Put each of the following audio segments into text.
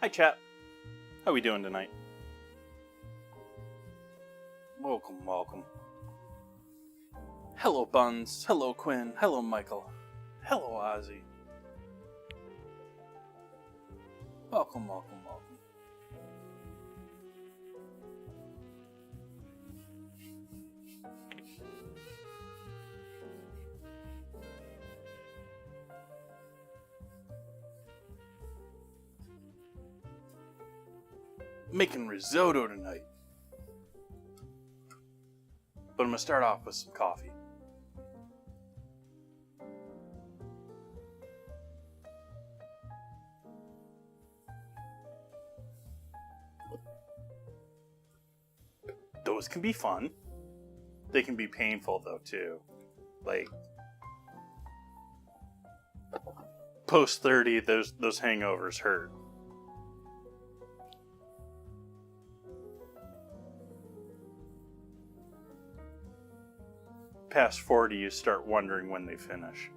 Hi chat, how we doing tonight? Welcome, welcome. Hello Buns, hello Quinn, hello Michael, hello Ozzy. Welcome, welcome, welcome. Making risotto tonight. But I'm gonna start off with some coffee. Those can be fun. They can be painful though too. Like post 30, those hangovers hurt. Past 40, you start wondering when they finish.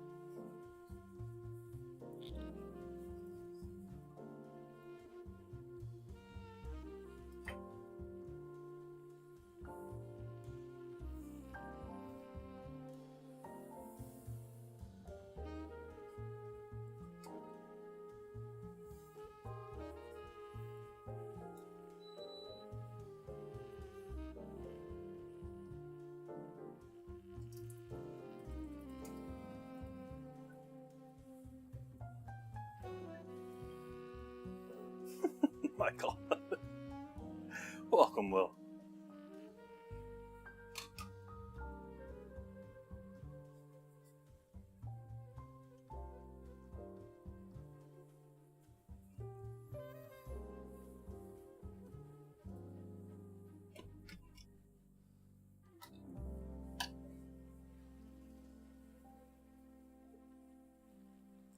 Michael. Welcome, Will.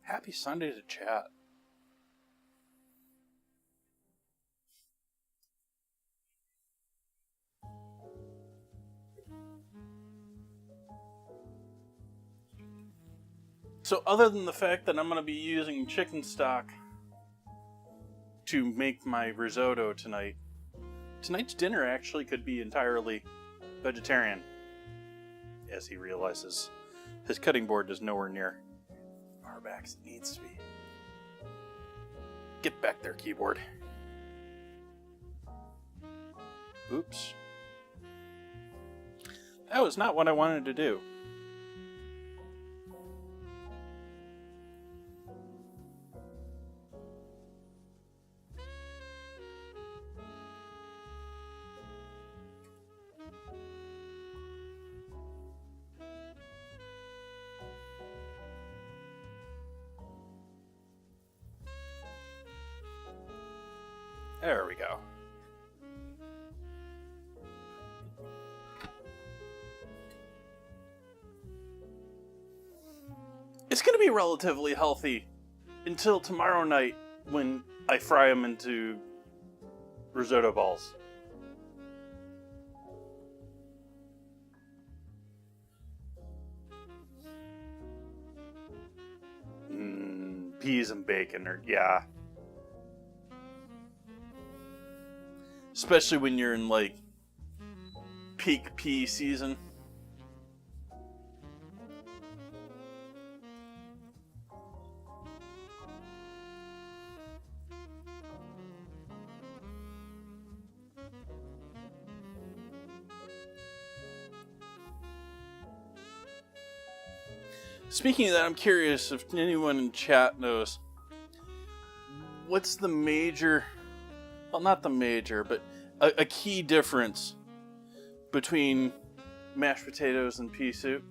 Happy Sunday to chat. So other than the fact that I'm going to be using chicken stock to make my risotto tonight, tonight's dinner actually could be entirely vegetarian, as he realizes his cutting board is nowhere near far back as it needs to be. Get back there, keyboard. Oops. That was not what I wanted to do. There we go. It's going to be relatively healthy until tomorrow night when I fry them into risotto balls. Peas and bacon are, yeah. Especially when you're in, like, peak pea season. Speaking of that, I'm curious if anyone in chat knows what's the major... Well, not the major, but a key difference between mashed potatoes and pea soup.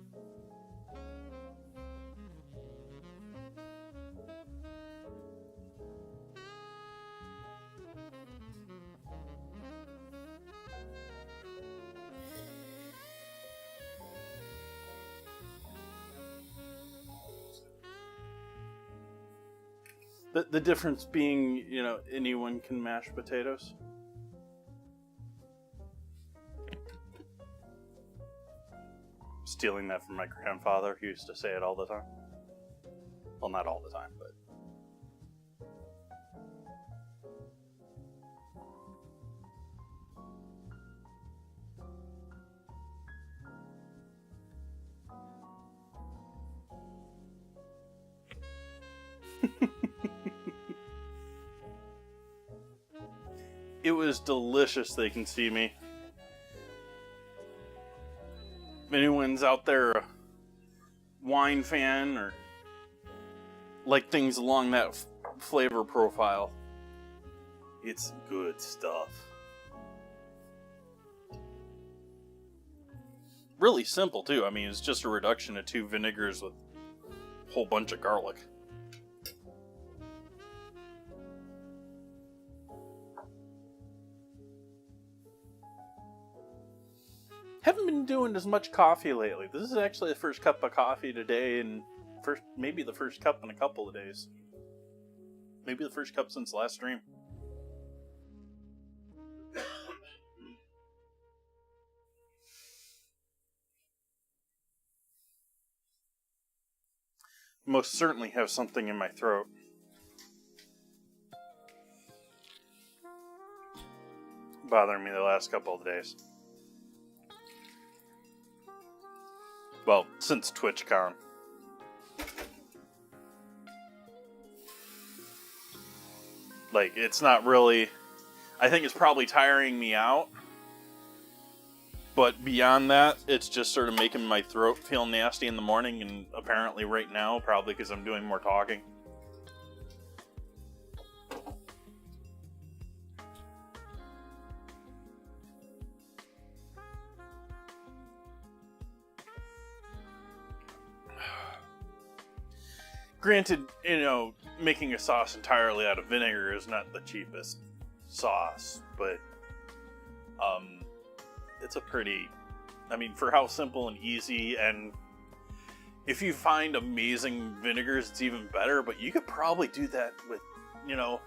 The difference being, you know, anyone can mash potatoes. Stealing that from my grandfather, he used to say it all the time. Well, not all the time, but... It was delicious. They can see me. If anyone's out there a wine fan or like things along that flavor profile, it's good stuff. Really simple too. I mean, it's just a reduction of 2 vinegars with a whole bunch of garlic. Haven't been doing as much coffee lately. This is actually the first cup of coffee today, and maybe the first cup in a couple of days. Maybe the first cup since last stream. Most certainly have something in my throat. Bothering me the last couple of days. Well, since TwitchCon. Like, it's not really... I think it's probably tiring me out. But beyond that, it's just sort of making my throat feel nasty in the morning, and apparently right now, probably because I'm doing more talking. Granted, you know, making a sauce entirely out of vinegar is not the cheapest sauce, but it's a pretty, I mean, for how simple and easy and If you find amazing vinegars, it's even better, but you could probably do that with, the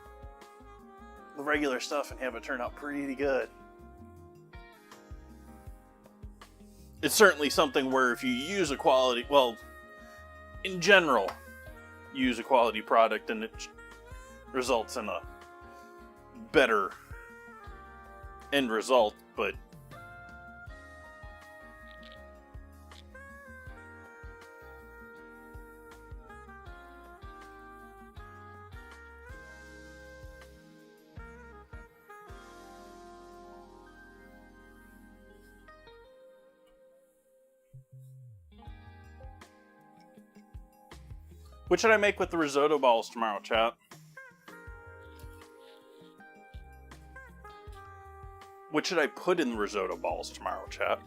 regular stuff and have it turn out pretty good. It's certainly something where if you use a quality, in general, use a quality product and it results in a better end result, but what should I make with the risotto balls tomorrow, chat? What should I put in the risotto balls tomorrow, chat?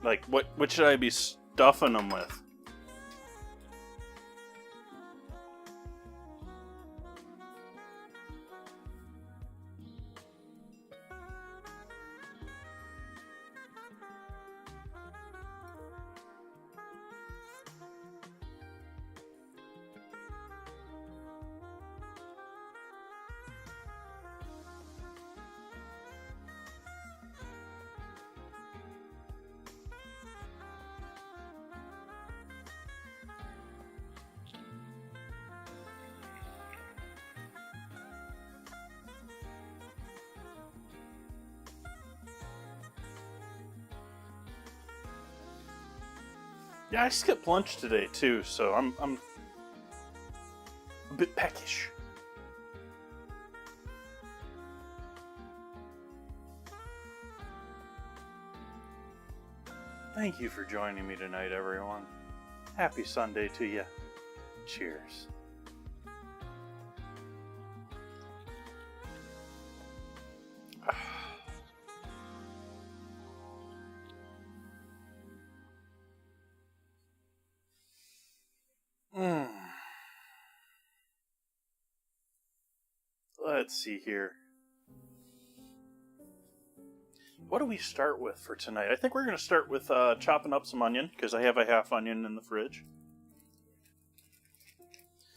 Like, what should I be stuffing them with? Yeah, I skipped lunch today too, so I'm a bit peckish. Thank you for joining me tonight, everyone. Happy Sunday to you. Cheers. Let's see here. What do we start with for tonight? I think we're going to start with chopping up some onion, because I have a half onion in the fridge.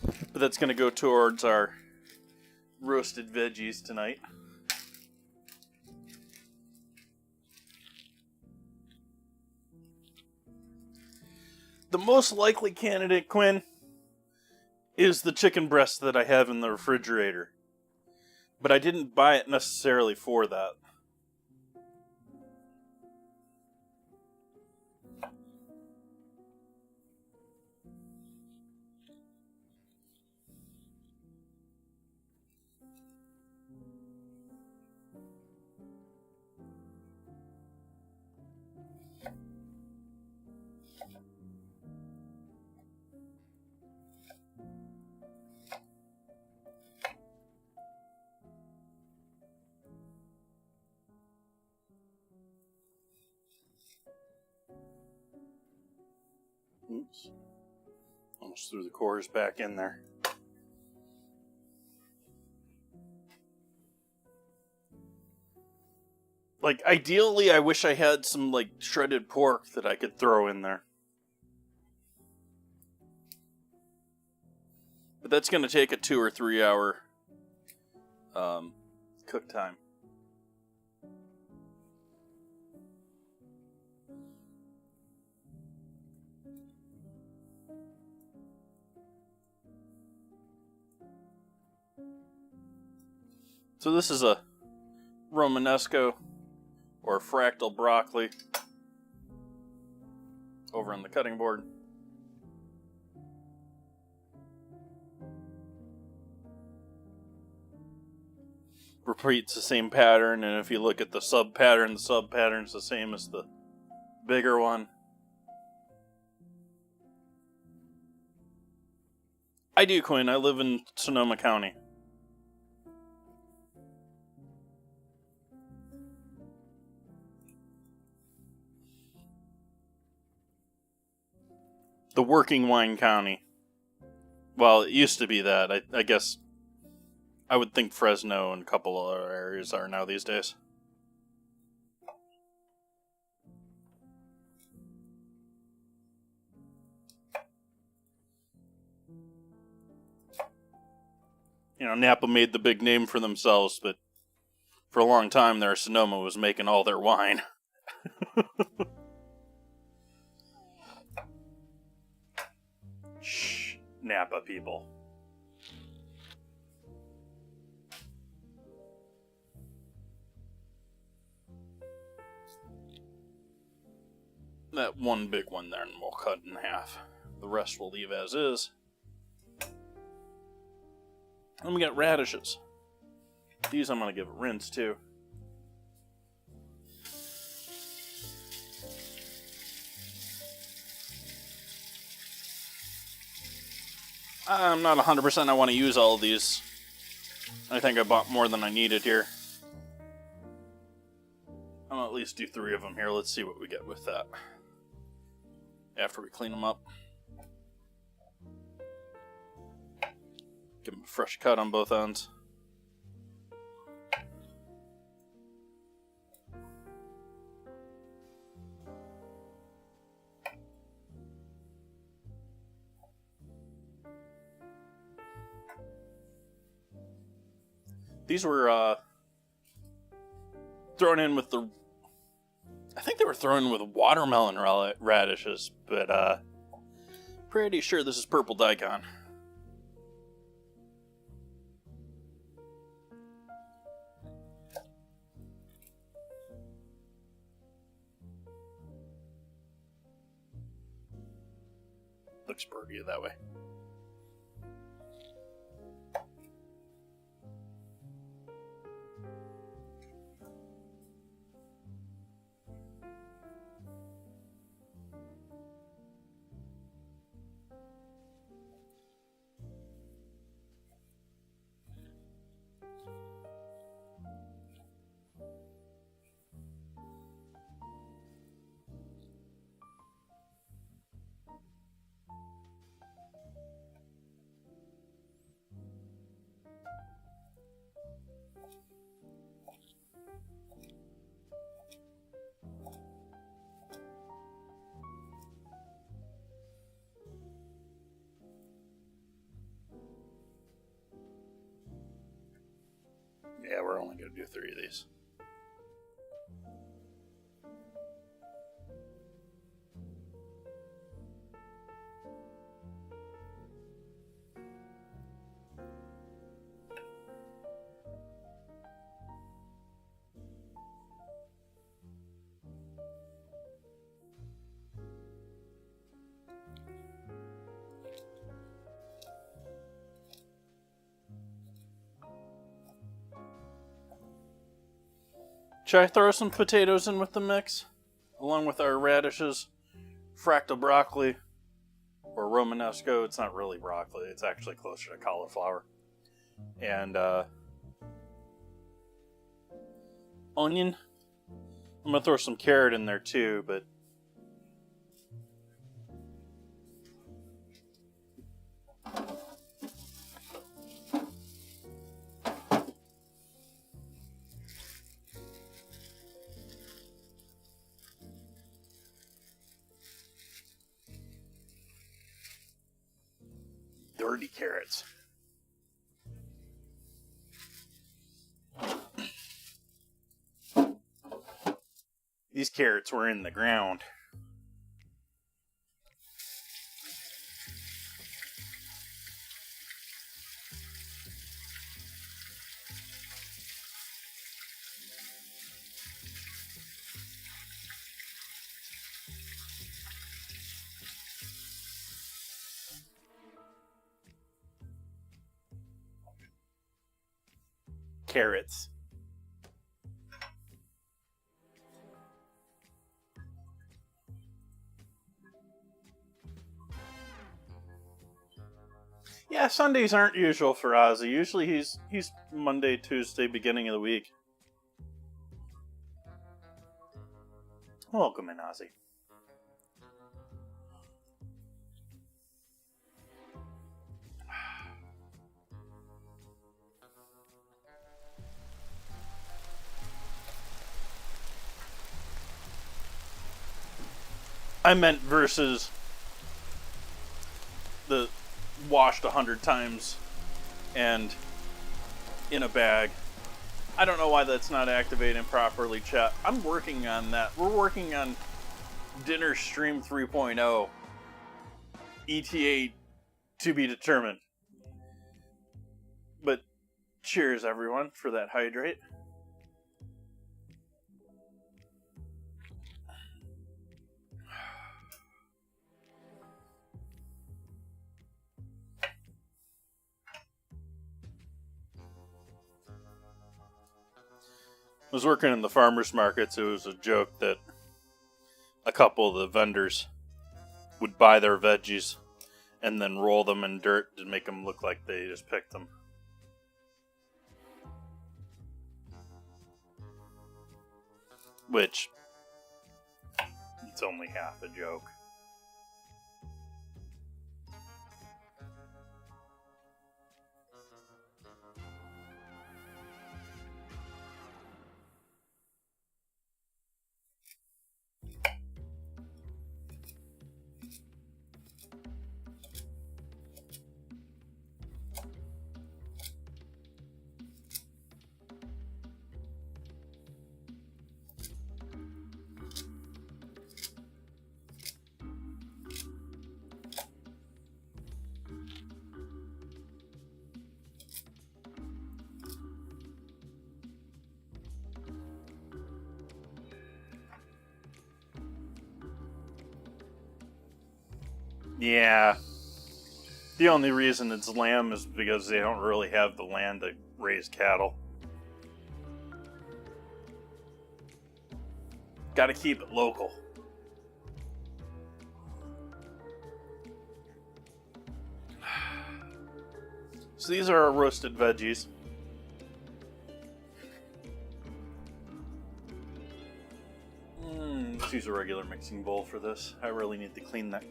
But that's going to go towards our roasted veggies tonight. The most likely candidate, Quinn, is the chicken breast that I have in the refrigerator. But I didn't buy it necessarily for that. Oops. Almost threw the cores back in there. Like, ideally, I wish I had some, shredded pork that I could throw in there. But that's going to take a 2 or 3 hour cook time. So this is a Romanesco or fractal broccoli over on the cutting board. Repeats the same pattern, and if you look at the sub pattern's the same as the bigger one. I do, Quinn. I live in Sonoma County. The working wine county. Well, it used to be that. I guess I would think Fresno and a couple other areas are now these days. You know, Napa made the big name for themselves, but for a long time there, Sonoma was making all their wine. Shh, Napa people. That one big one there, and we'll cut in half. The rest we'll leave as is. Then we got radishes. These I'm going to give a rinse too. I'm not 100% I want to use all of these. I think I bought more than I needed here. I'll at least do 3 of them here. Let's see what we get with that after we clean them up. Give them a fresh cut on both ends. These were thrown in with the... I think they were thrown in with watermelon radishes, but pretty sure this is purple daikon. Looks pretty that way. Yeah, we're only going to do 3 of these. Should I throw some potatoes in with the mix? Along with our radishes, fractal broccoli, or Romanesco. It's not really broccoli, it's actually closer to cauliflower. And onion. I'm going to throw some carrot in there too, but dirty carrots. These carrots were in the ground. Carrots. Yeah, Sundays aren't usual for Ozzy. Usually he's Monday, Tuesday, beginning of the week. Welcome in, Ozzy. I meant versus the washed 100 times and in a bag. I don't know why that's not activating properly, chat. I'm working on that. We're working on Dinner Stream 3.0. ETA to be determined. But cheers, everyone, for that hydrate. I was working in the farmers markets. It was a joke that a couple of the vendors would buy their veggies and then roll them in dirt to make them look like they just picked them. Which, it's only half a joke. Yeah. The only reason it's lamb is because they don't really have the land to raise cattle. Gotta keep it local. So these are our roasted veggies. Let's use a regular mixing bowl for this. I really need to clean that.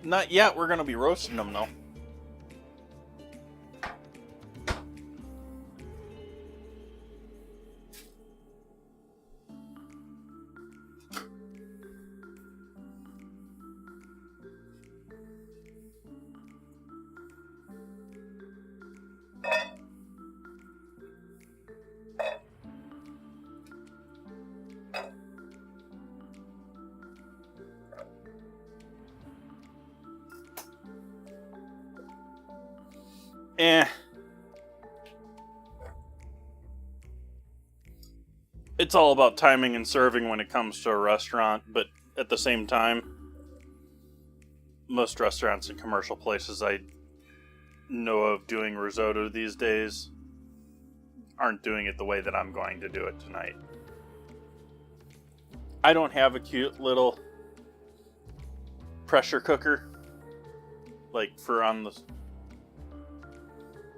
Not yet, we're going to be roasting them though. It's all about timing and serving when it comes to a restaurant, but at the same time, most restaurants and commercial places I know of doing risotto these days aren't doing it the way that I'm going to do it tonight. I don't have a cute little pressure cooker like for on the...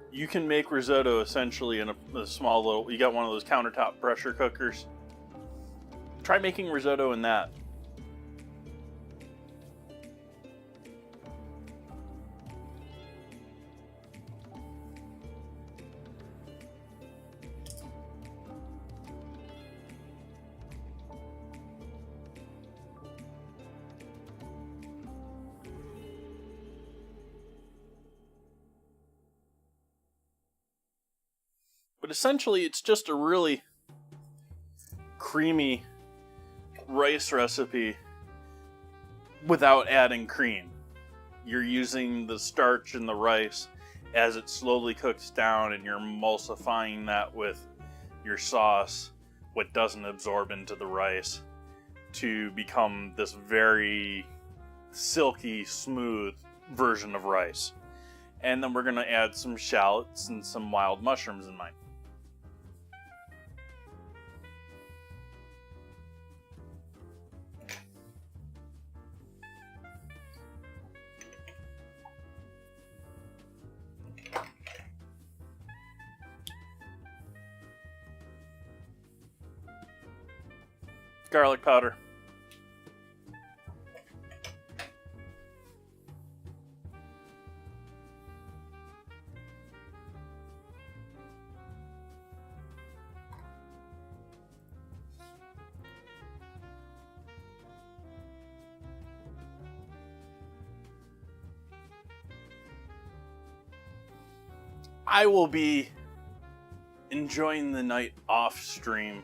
You can make risotto essentially in a small little... You got one of those countertop pressure cookers. Try making risotto in that. But essentially, it's just a really creamy rice recipe without adding cream. You're using the starch in the rice as it slowly cooks down, and you're emulsifying that with your sauce, what doesn't absorb into the rice, to become this very silky, smooth version of rice. And then we're going to add some shallots and some wild mushrooms in mine. Garlic powder. I will be enjoying the night off stream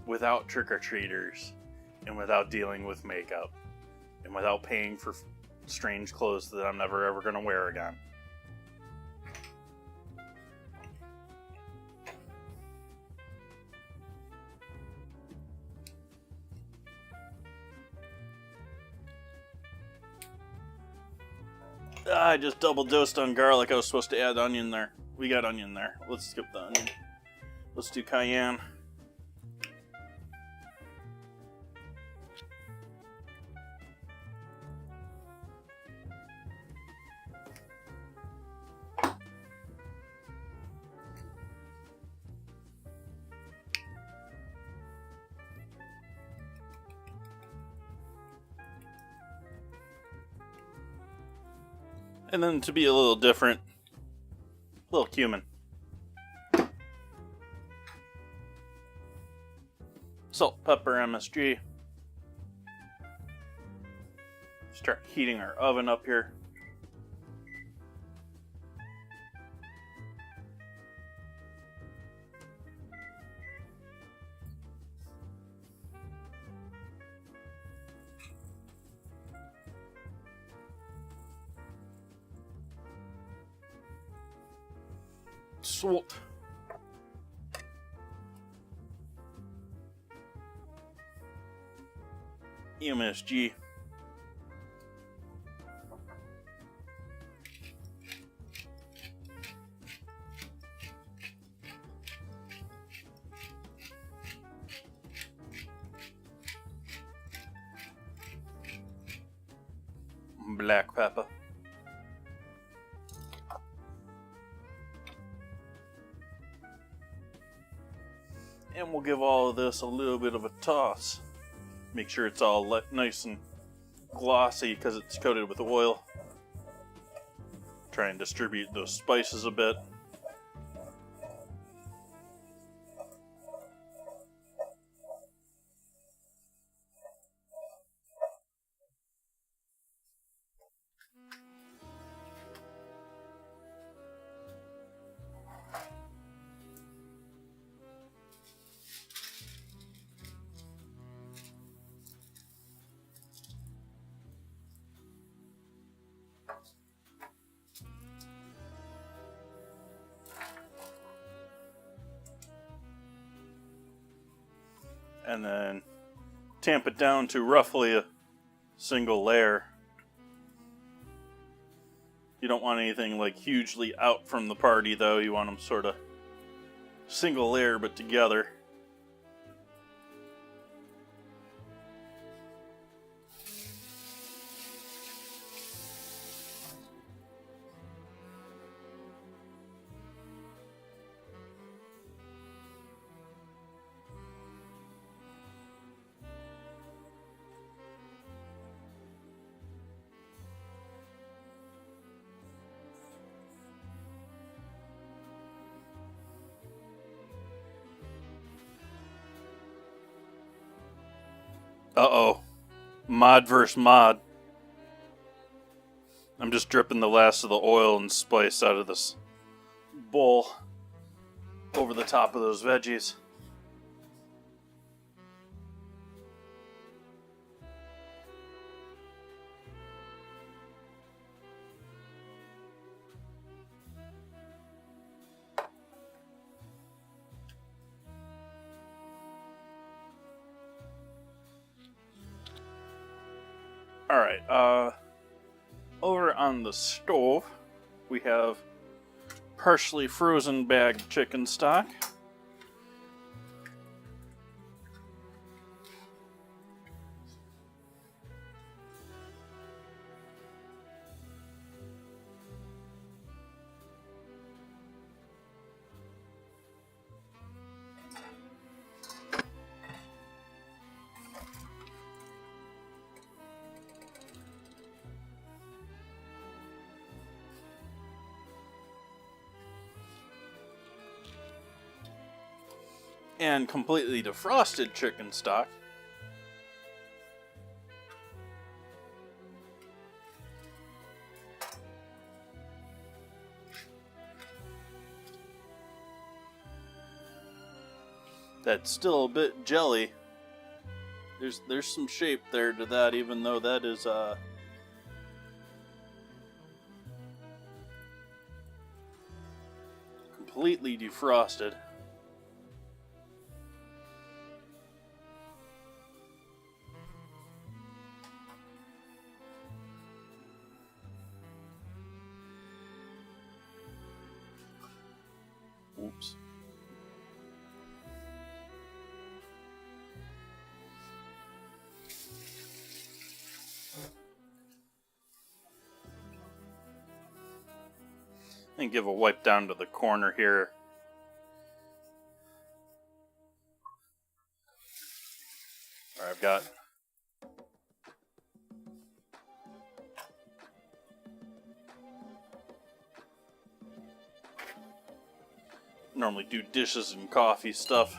without trick-or-treaters and without dealing with makeup and without paying for strange clothes that I'm never ever going to wear again. I just double dosed on garlic. I was supposed to add onion there. We got onion there. Let's skip the onion. Let's do cayenne. And then to be a little different, a little cumin. Salt, pepper, MSG. Start heating our oven up here. Salt. MSG. Black pepper. And we'll give all of this a little bit of a toss. Make sure it's all nice and glossy because it's coated with oil. Try and distribute those spices a bit. And then tamp it down to roughly a single layer. You don't want anything like hugely out from the party though. You want them sort of single layer but together. Uh-oh. Mod versus mod. I'm just dripping the last of the oil and spice out of this bowl over the top of those veggies. Alright, over on the stove, we have partially frozen bagged chicken stock. And completely defrosted chicken stock. That's still a bit jelly. There's some shape there to that, even though that is completely defrosted. Oops. And give a wipe down to the corner here. Where I've got normally do dishes and coffee stuff.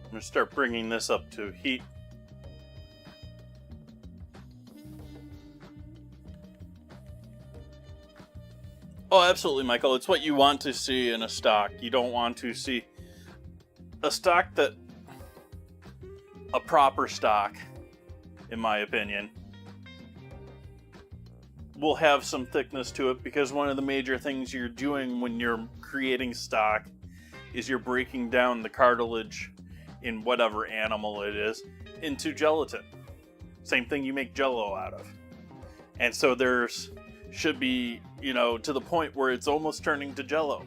I'm going to start bringing this up to heat. Oh, absolutely, Michael. It's what you want to see in a stock. You don't want to see a stock that... a proper stock, in my opinion, will have some thickness to it, because one of the major things you're doing when you're creating stock is you're breaking down the cartilage in whatever animal it is into gelatin. Same thing you make Jell-O out of. And so there's should be, to the point where it's almost turning to Jell-O.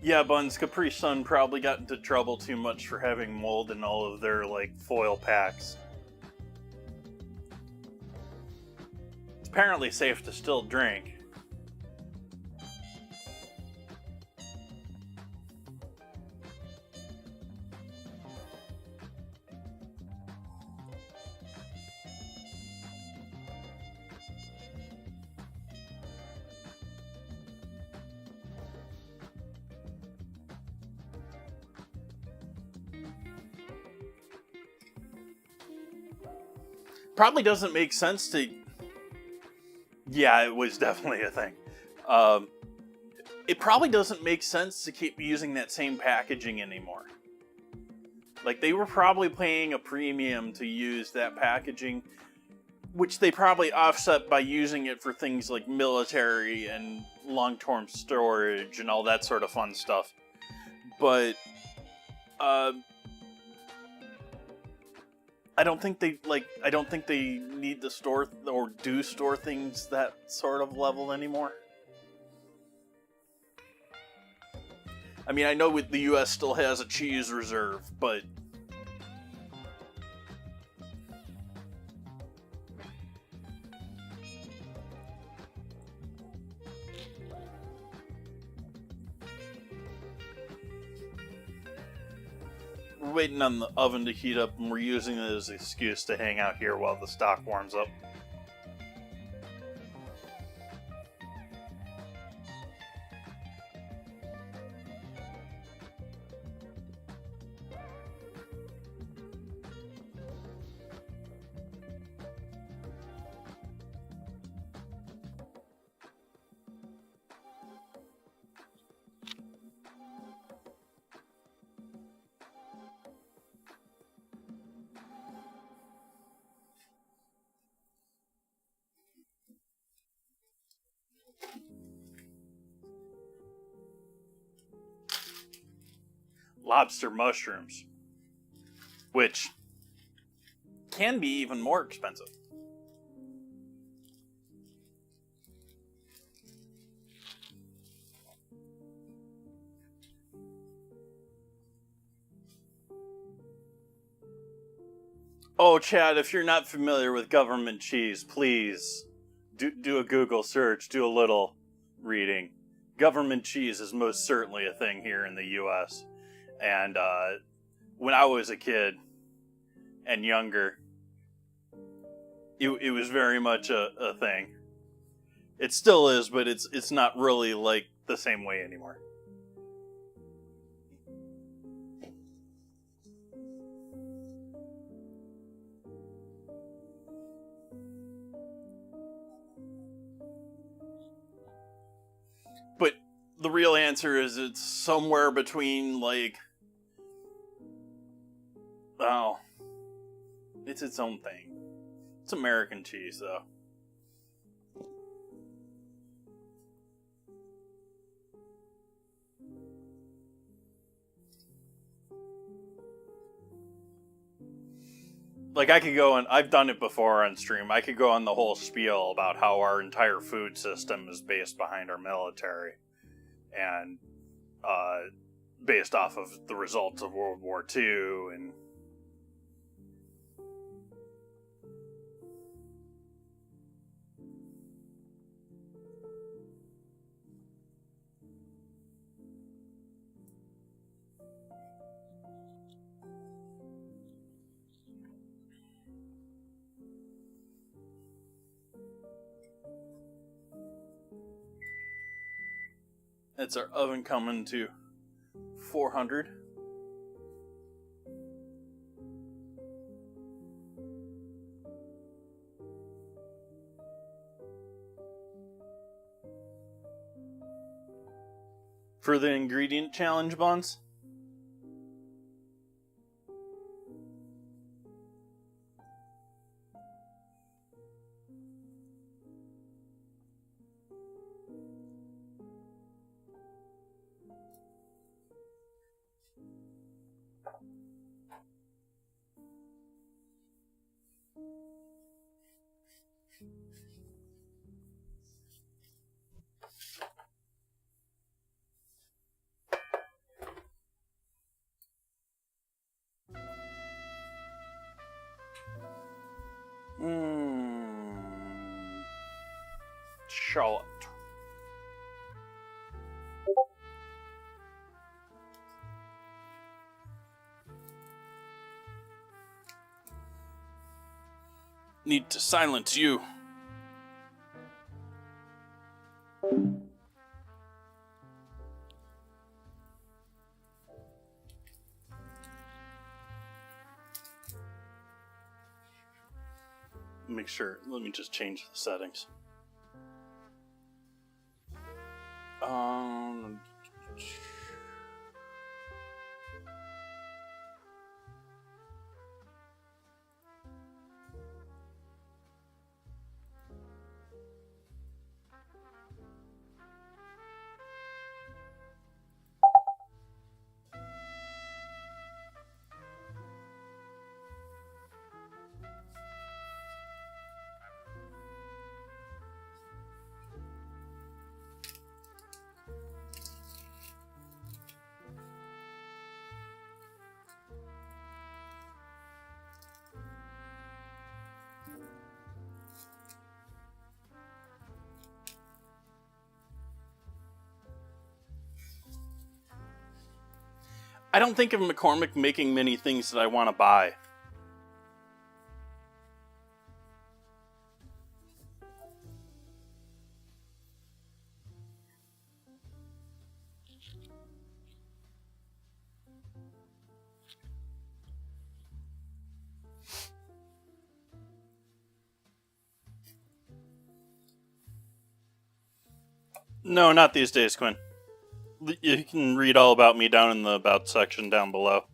Yeah, Buns, Capri Sun probably got into trouble too much for having mold in all of their, foil packs. It's apparently safe to still drink. Probably doesn't make sense to... Yeah, it was definitely a thing. It probably doesn't make sense to keep using that same packaging anymore. They were probably paying a premium to use that packaging, which they probably offset by using it for things like military and long-term storage and all that sort of fun stuff. But, I don't think they need to store or do store things that sort of level anymore. I mean, I know the US still has a cheese reserve, but we're waiting on the oven to heat up, and we're using it as an excuse to hang out here while the stock warms up. Lobster mushrooms, which can be even more expensive. Oh, Chad, if you're not familiar with government cheese, please do a Google search, do a little reading. Government cheese is most certainly a thing here in the U.S. And when I was a kid and younger, it was very much a thing. It still is, but it's not really like the same way anymore. But the real answer is it's somewhere between like, oh, it's its own thing. It's American cheese though. Like I could go and I've done it before on stream. I could go on the whole spiel about how our entire food system is based behind our military and based off of the results of World War II and it's our oven coming to 400. For the ingredient challenge buns. Charlotte. Need to silence you. Make sure, let me just change the settings. I don't think of McCormick making many things that I want to buy. No, not these days, Quinn. You can read all about me down in the About section down below.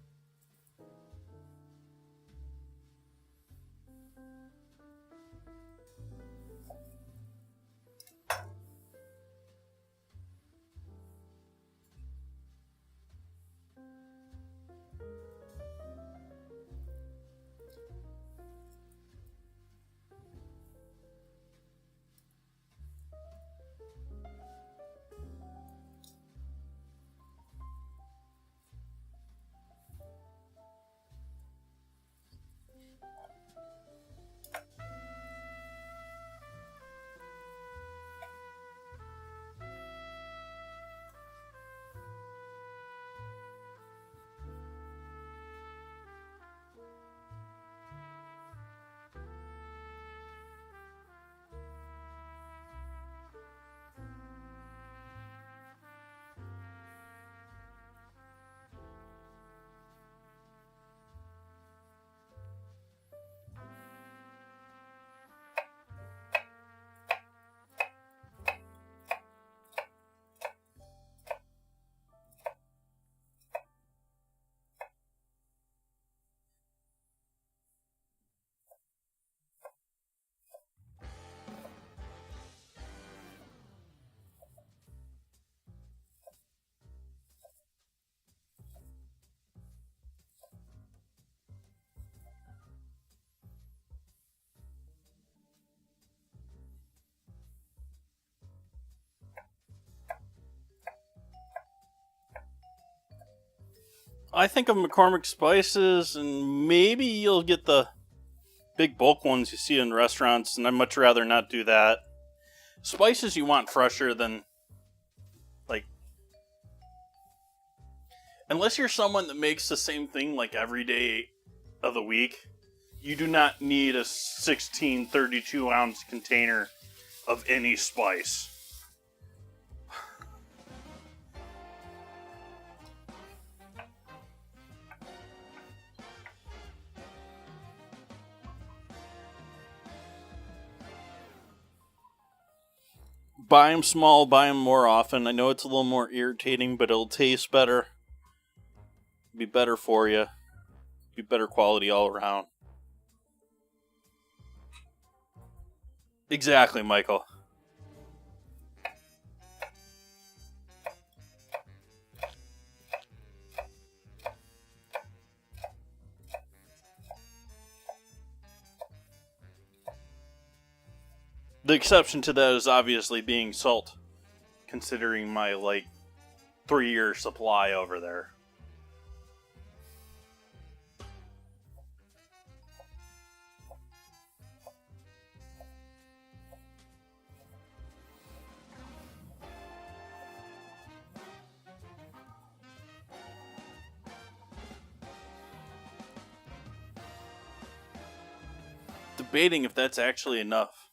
I think of McCormick spices, and maybe you'll get the big bulk ones you see in restaurants, and I'd much rather not do that. Spices you want fresher than, like, unless you're someone that makes the same thing like every day of the week, you do not need a 16 32-ounce container of any spice. Buy them small, buy them more often. I know it's a little more irritating, but it'll taste better. Be better for you. Be better quality all around. Exactly, Michael. The exception to that is obviously being salt, considering my, 3-year supply over there. Debating if that's actually enough.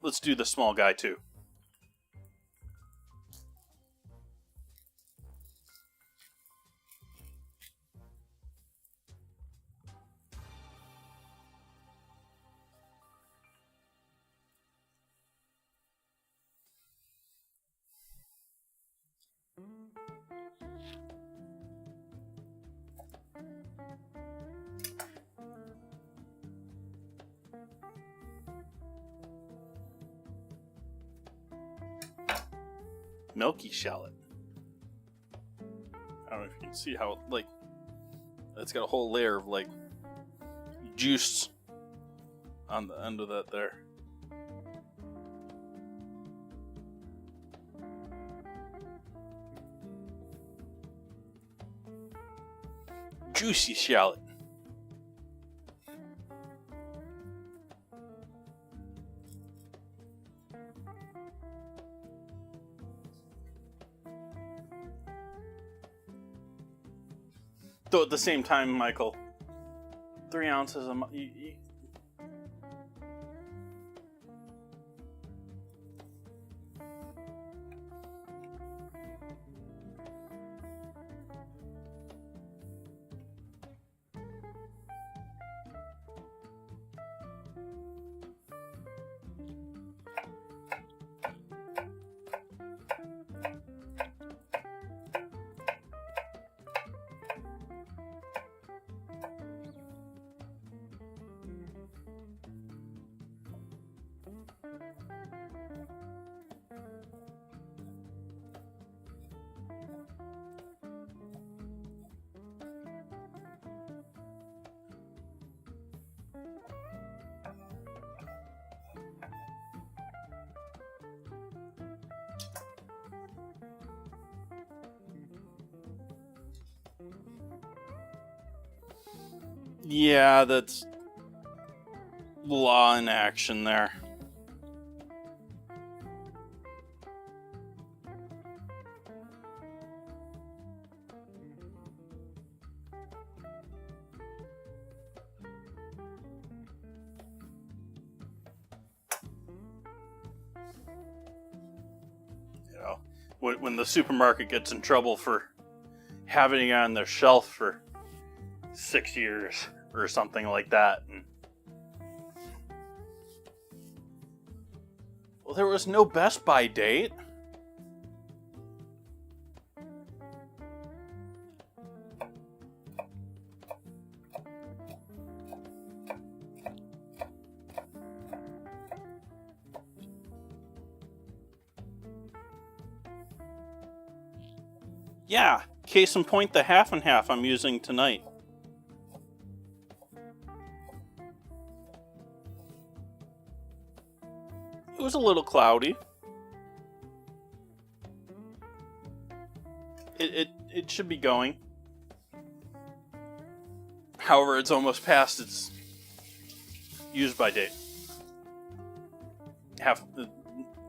Let's do the small guy too. Milky shallot. I don't know if you can see how, that's got a whole layer of, juice on the end of that there. Juicy shallot. Though at the same time, Michael, 3 ounces of... Yeah, that's law in action there. You know, when the supermarket gets in trouble for having it on their shelf for 6 years or something like that. And, well, there was no Best By date. Yeah, case in point, the half and half I'm using tonight. It was a little cloudy. it should be going. However, it's almost past its use by date.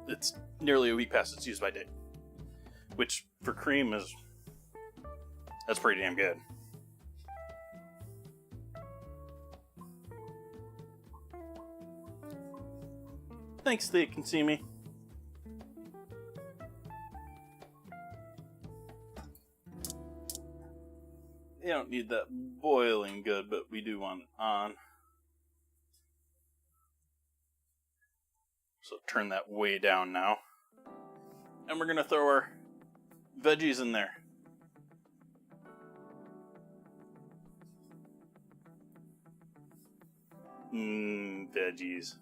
It's nearly a week past its use by date, which for cream that's pretty damn good. Thanks, they can see me. You don't need that boiling good, but we do want it on. So turn that way down now. And we're going to throw our veggies in there. Veggies.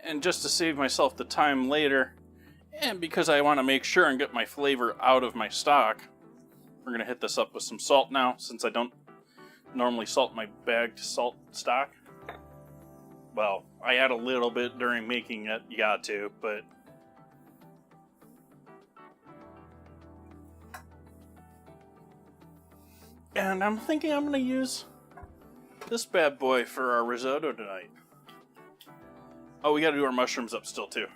And just to save myself the time later, and because I want to make sure and get my flavor out of my stock, we're going to hit this up with some salt now, since I don't normally salt my bagged salt stock. Well, I add a little bit during making it, you got to, but... And I'm thinking I'm going to use this bad boy for our risotto tonight. Oh, we got to do our mushrooms up still, too.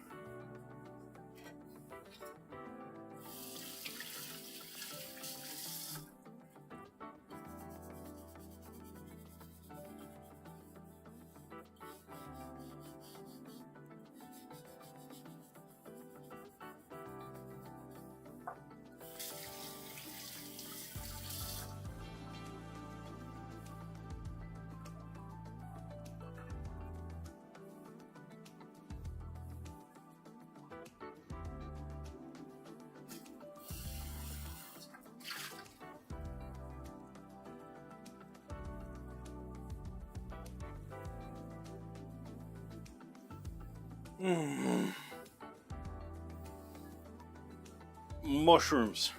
Mushrooms.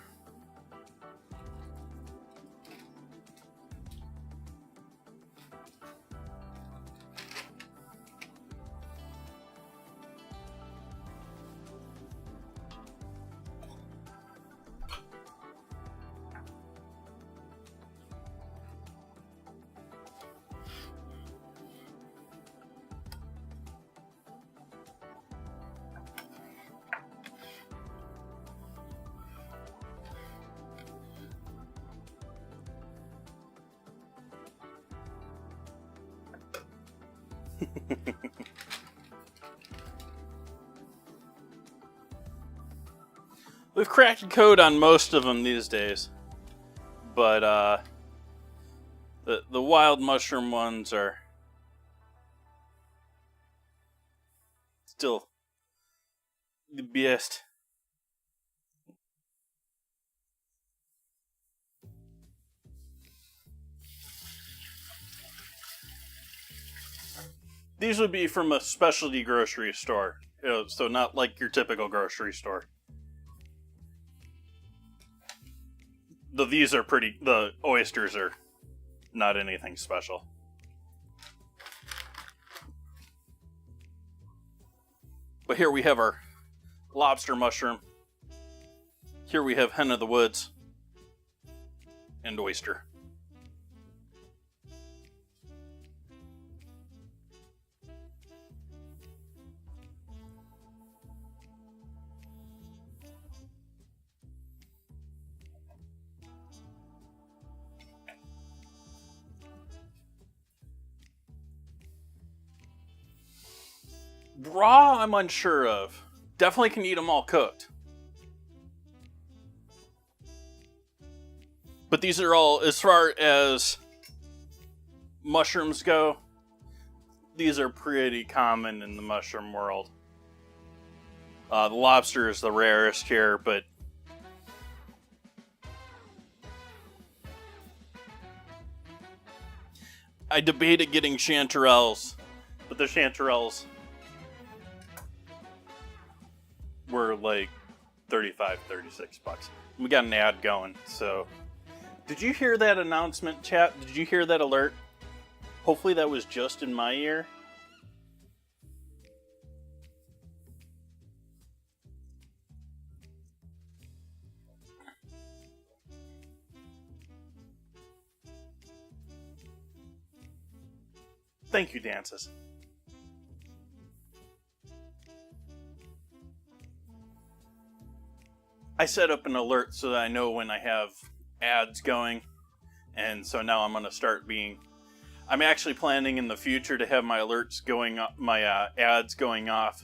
We've cracked the code on most of them these days, but the wild mushroom ones are still the best. These would be from a specialty grocery store, so not like your typical grocery store. These are pretty. The oysters are not anything special. But here we have our lobster mushroom. Here we have hen of the woods and oyster. Raw, I'm unsure of. Definitely can eat them all cooked. But these are all, as far as mushrooms go, these are pretty common in the mushroom world. The lobster is the rarest here, but I debated getting chanterelles, but the chanterelles were like $35, $36. We got an ad going, so Did you hear that announcement, chat? Did you hear that alert? Hopefully that was just in my ear. Thank you, Dances. I set up an alert so that I know when I have ads going, and so now I'm going to start being... I'm actually planning in the future to have my alerts going up, my ads going off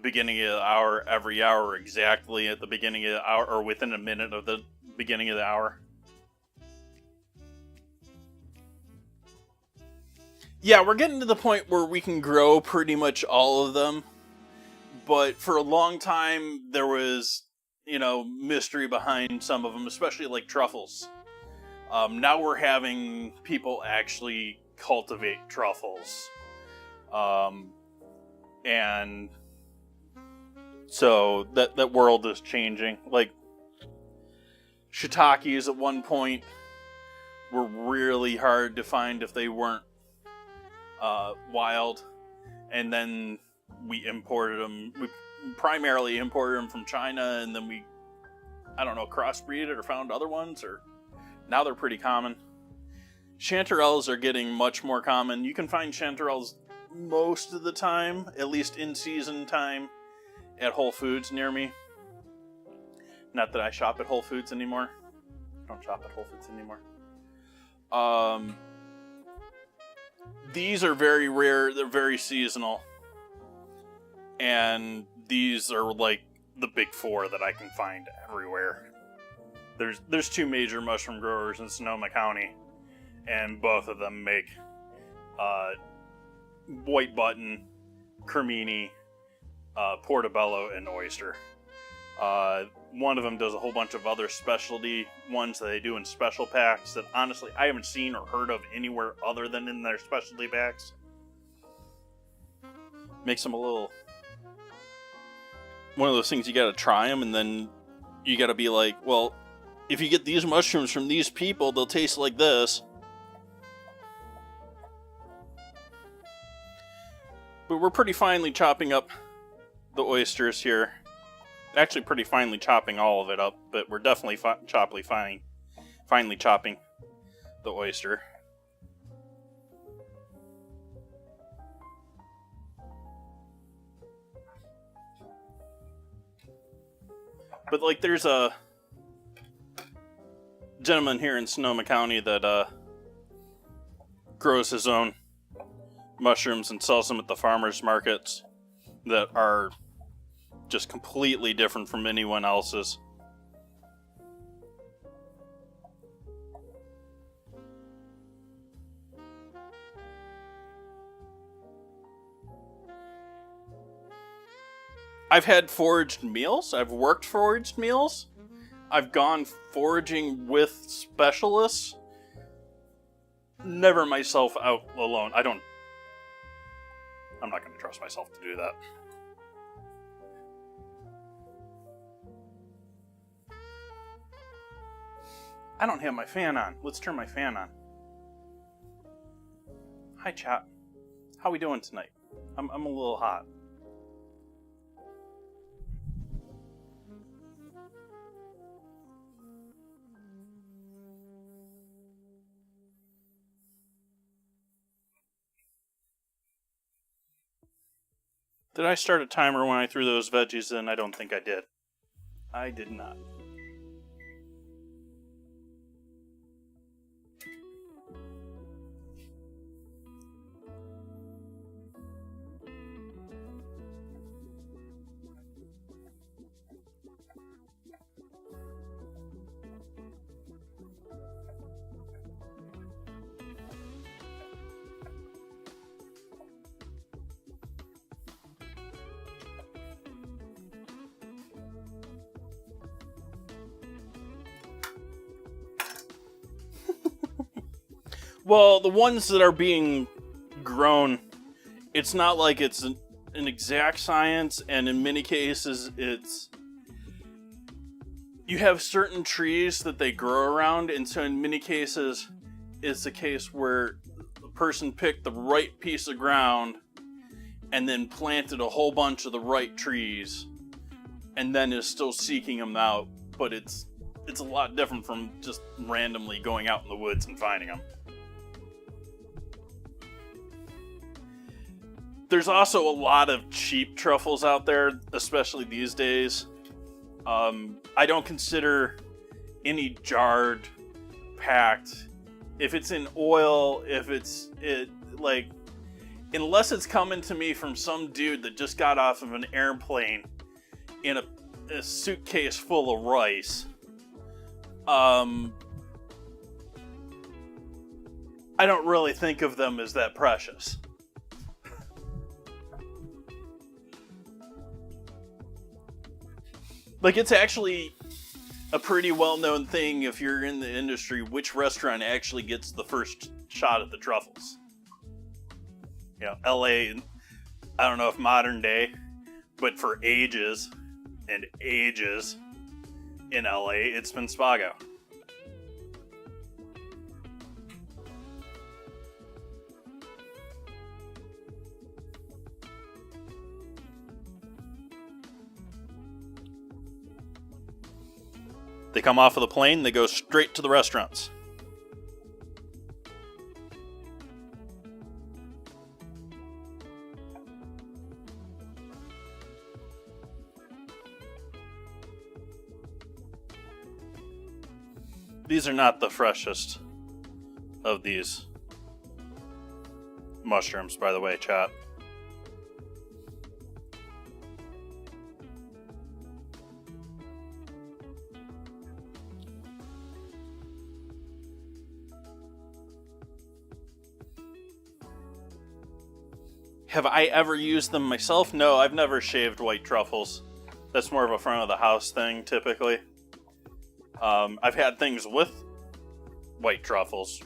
beginning of the hour, every hour, exactly at the beginning of the hour, or within a minute of the beginning of the hour. Yeah, we're getting to the point where we can grow pretty much all of them, but for a long time there was, mystery behind some of them, especially like truffles. Now we're having people actually cultivate truffles. And so that world is changing. Like, shiitakes at one point were really hard to find if they weren't wild. And then we imported them. We primarily imported them from China, and then we, crossbreeded or found other ones, or now they're pretty common. Chanterelles are getting much more common. You can find chanterelles most of the time, at least in season time, at Whole Foods near me. Not that I shop at Whole Foods anymore. I don't shop at Whole Foods anymore. These are very rare. They're very seasonal. And these are like the big four that I can find everywhere. There's two major mushroom growers in Sonoma County, and both of them make white button, cremini, portobello, and oyster. One of them does a whole bunch of other specialty ones that they do in special packs that honestly I haven't seen or heard of anywhere other than in their specialty packs. Makes them a little... one of those things you gotta try them, and then you gotta be like, well, if you get these mushrooms from these people, they'll taste like this. But we're pretty finely chopping up the oysters here. Actually, pretty finely chopping all of it up, but we're definitely finely chopping the oyster. But like, there's a gentleman here in Sonoma County that grows his own mushrooms and sells them at the farmers markets that are just completely different from anyone else's. I've had foraged meals. I've worked foraged meals. I've gone foraging with specialists. Never myself out alone. I'm not going to trust myself to do that. I don't have my fan on. Let's turn my fan on. Hi, chat. How we doing tonight? I'm a little hot. Did I start a timer when I threw those veggies in? I don't think I did. I did not. Well, the ones that are being grown, it's not like it's an exact science, and in many cases you have certain trees that they grow around, and so in many cases, it's a case where the person picked the right piece of ground and then planted a whole bunch of the right trees, and then is still seeking them out. But it's a lot different from just randomly going out in the woods and finding them. There's also a lot of cheap truffles out there, especially these days. I don't consider any jarred, packed. If it's in oil, unless it's coming to me from some dude that just got off of an airplane in a suitcase full of rice, I don't really think of them as that precious. Like, it's actually a pretty well-known thing if you're in the industry, which restaurant actually gets the first shot at the truffles. You know, LA, I don't know if modern day, but for ages and ages in LA, it's been Spago. They come off of the plane, they go straight to the restaurants. These are not the freshest of these mushrooms, by the way, chat. Have I ever used them myself? No, I've never shaved white truffles. That's more of a front of the house thing, typically. I've had things with white truffles.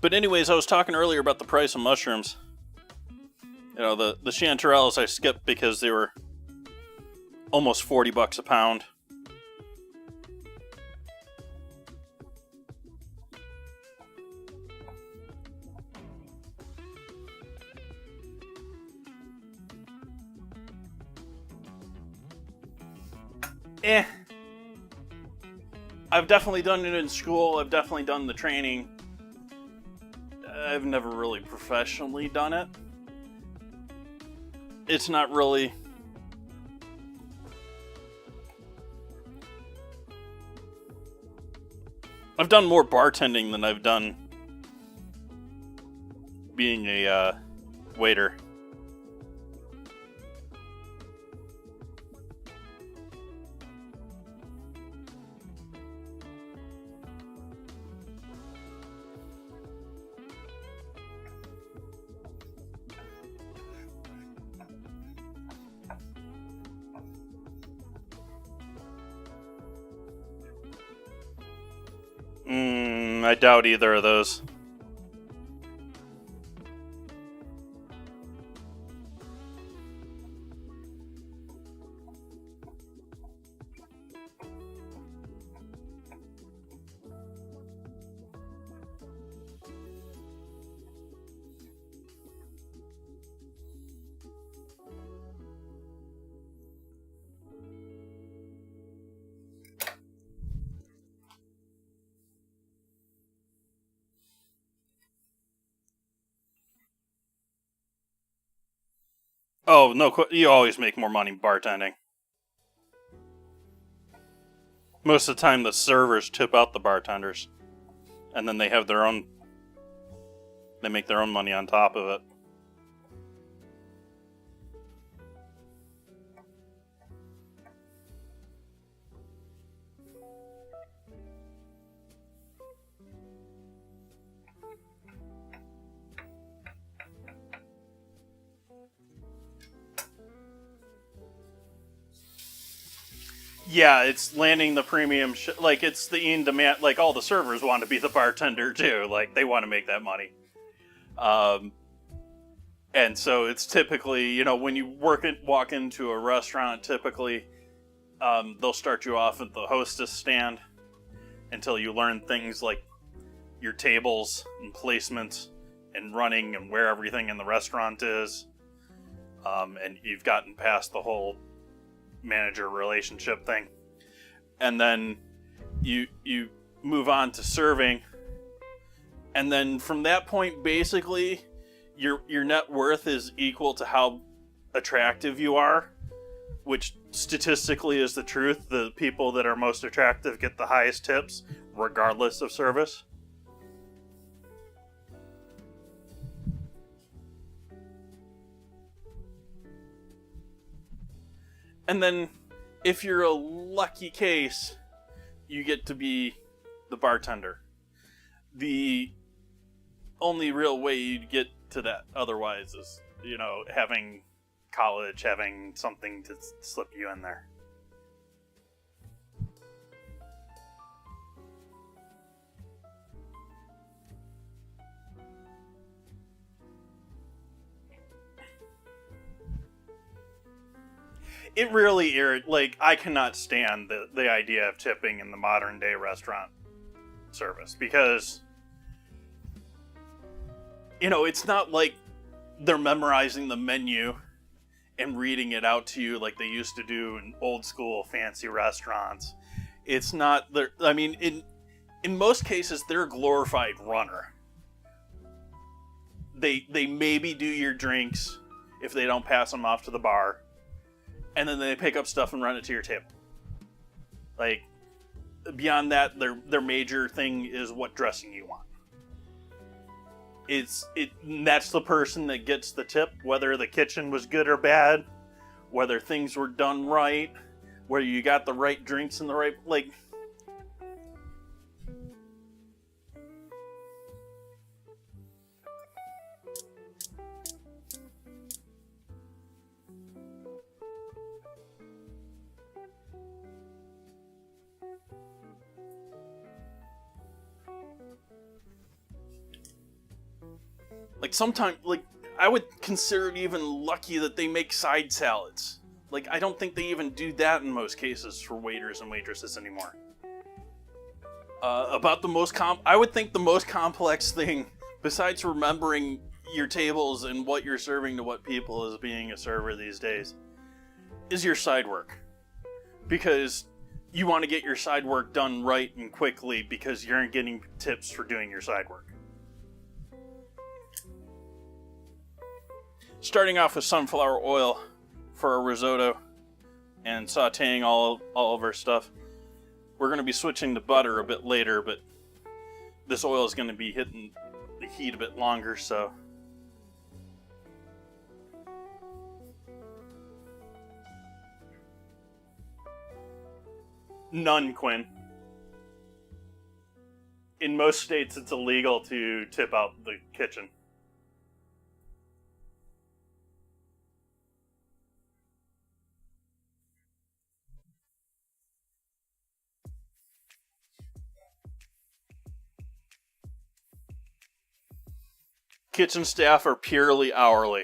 But anyways, I was talking earlier about the price of mushrooms. You know, the chanterelles I skipped because they were almost $40 a pound. I've definitely done it in school. I've definitely done the training. I've never really professionally done it. It's not really... I've done more bartending than I've done being a waiter. I doubt either of those. Oh, no, you always make more money bartending. Most of the time, the servers tip out the bartenders. And then they have their own... They make their own money on top of it. Yeah, it's landing the premium, like, it's the in demand, like, all the servers want to be the bartender, too, like, they want to make that money. And so it's typically, you know, when you walk into a restaurant, typically they'll start you off at the hostess stand until you learn things like your tables and placements and running and where everything in the restaurant is. And you've gotten past the whole manager relationship thing. And then you move on to serving. And then from that point, basically, your net worth is equal to how attractive you are, which statistically is the truth. The people that are most attractive get the highest tips, regardless of service. And then, if you're a lucky case, you get to be the bartender. The only real way you'd get to that otherwise is, you know, having college, having something to slip you in there. It really like, I cannot stand the idea of tipping in the modern day restaurant service, because, you know, it's not like they're memorizing the menu and reading it out to you like they used to do in old school fancy restaurants. It's not, I mean, in most cases, they're a glorified runner. They maybe do your drinks if they don't pass them off to the bar, and then they pick up stuff and run it to your table. Like, beyond that, their major thing is what dressing you want. That's the person that gets the tip, whether the kitchen was good or bad, whether things were done right, whether you got the right drinks in the right, like. Like, sometimes, like, I would consider it even lucky that they make side salads. Like, I don't think they even do that in most cases for waiters and waitresses anymore. I would think the most complex thing, besides remembering your tables and what you're serving to what people as being a server these days, is your side work. Because you want to get your side work done right and quickly, because you aren't getting tips for doing your side work. Starting off with sunflower oil for our risotto and sauteing all of our stuff. We're going to be switching to butter a bit later, but this oil is going to be hitting the heat a bit longer, so. None, Quinn. In most states, it's illegal to tip out the kitchen. Kitchen staff are purely hourly.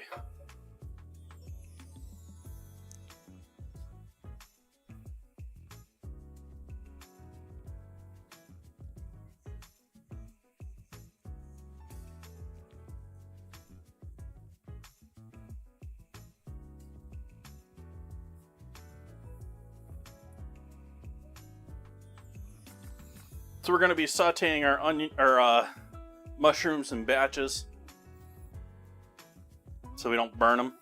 So we're going to be sauteing our mushrooms in batches, so we don't burn them.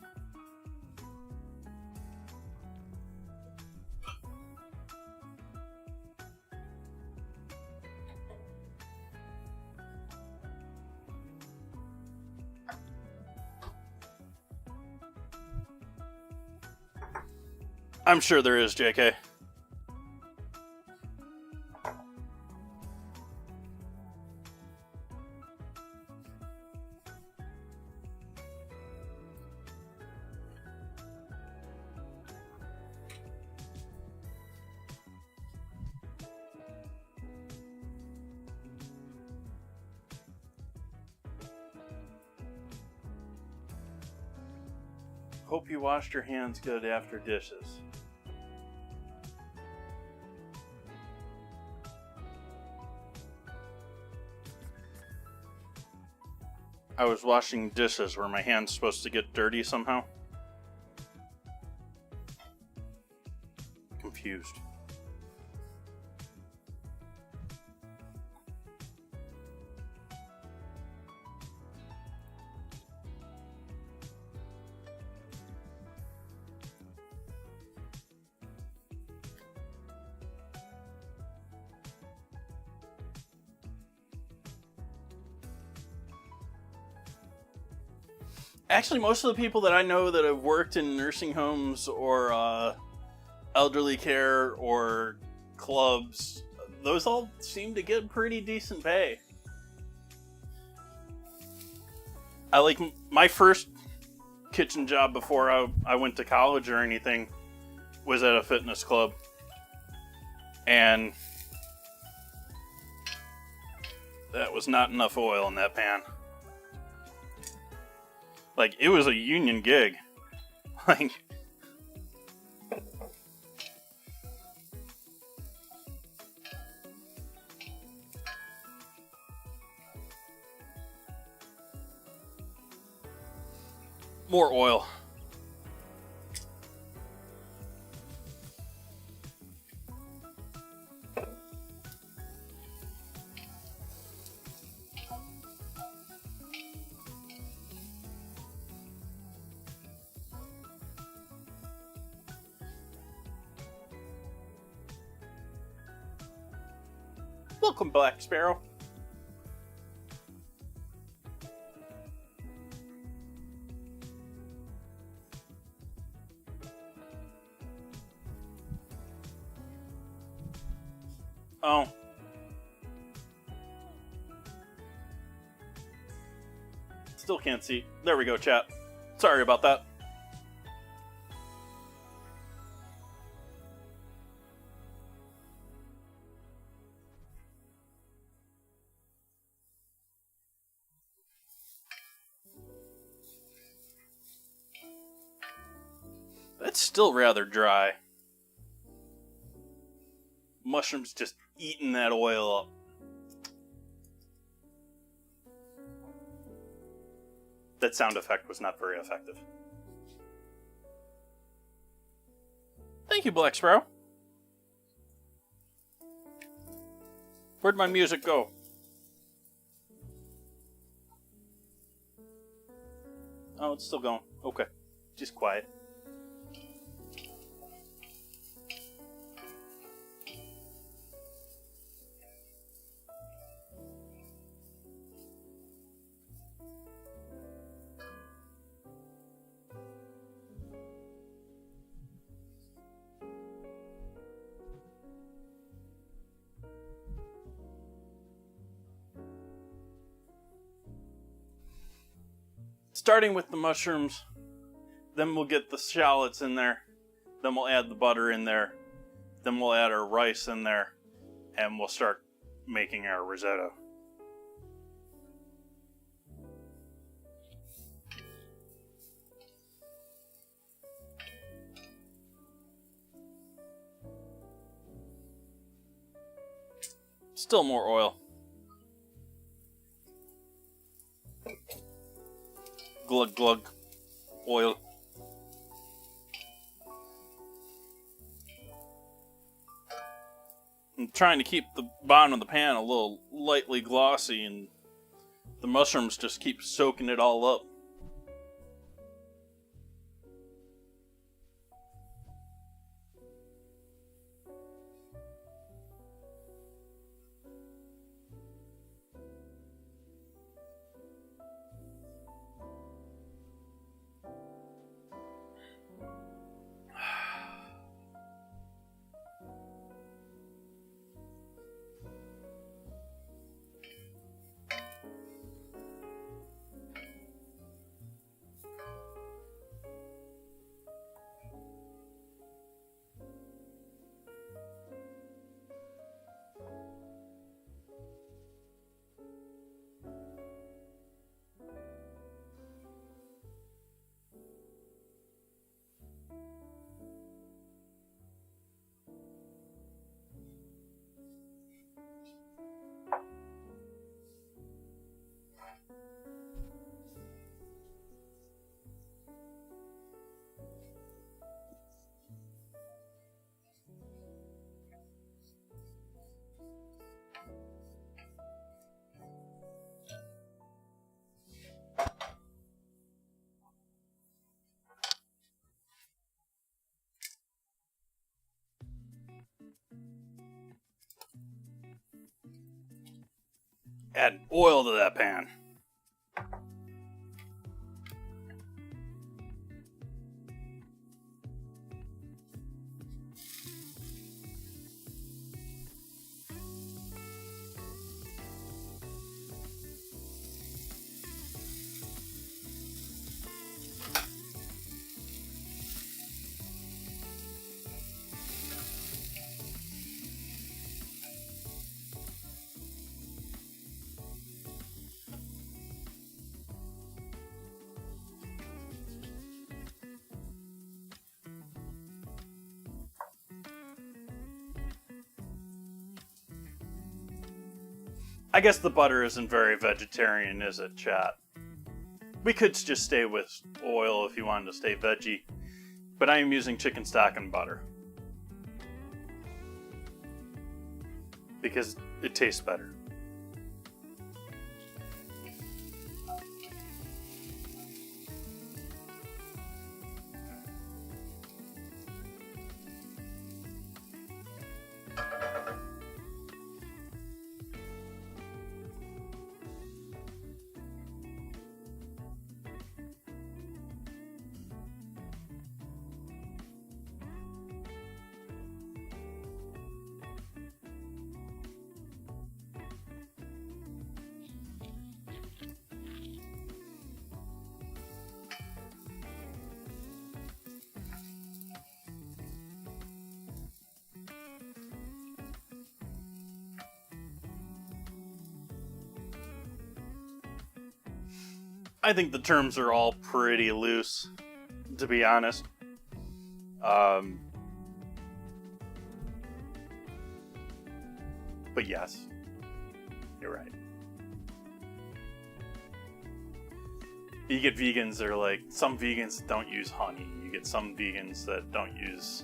I'm sure there is, JK. Hope you washed your hands good after dishes. I was washing dishes. Were my hands supposed to get dirty somehow? Confused. Actually, most of the people that I know that have worked in nursing homes or elderly care or clubs, those all seem to get pretty decent pay. I like my first kitchen job before I went to college or anything was at a fitness club. And that was not enough oil in that pan. Like, it was a union gig. Like, more oil. Welcome, Black Sparrow. Oh. Still can't see. There we go, chat. Sorry about that. That's still rather dry. Mushrooms just eating that oil up. That sound effect was not very effective. Thank you, Black Sparrow. Where'd my music go? Oh, it's still going. Okay. Just quiet. Starting with the mushrooms, then we'll get the shallots in there, then we'll add the butter in there, then we'll add our rice in there, and we'll start making our risotto. Still more oil. Glug glug. Oil. I'm trying to keep the bottom of the pan a little lightly glossy, and the mushrooms just keep soaking it all up. Add oil to that pan. I guess the butter isn't very vegetarian, is it, chat? We could just stay with oil if you wanted to stay veggie, but I am using chicken stock and butter. Because it tastes better. I think the terms are all pretty loose, to be honest. But yes, you're right. You get vegans that are like, some vegans don't use honey. You get some vegans that don't use...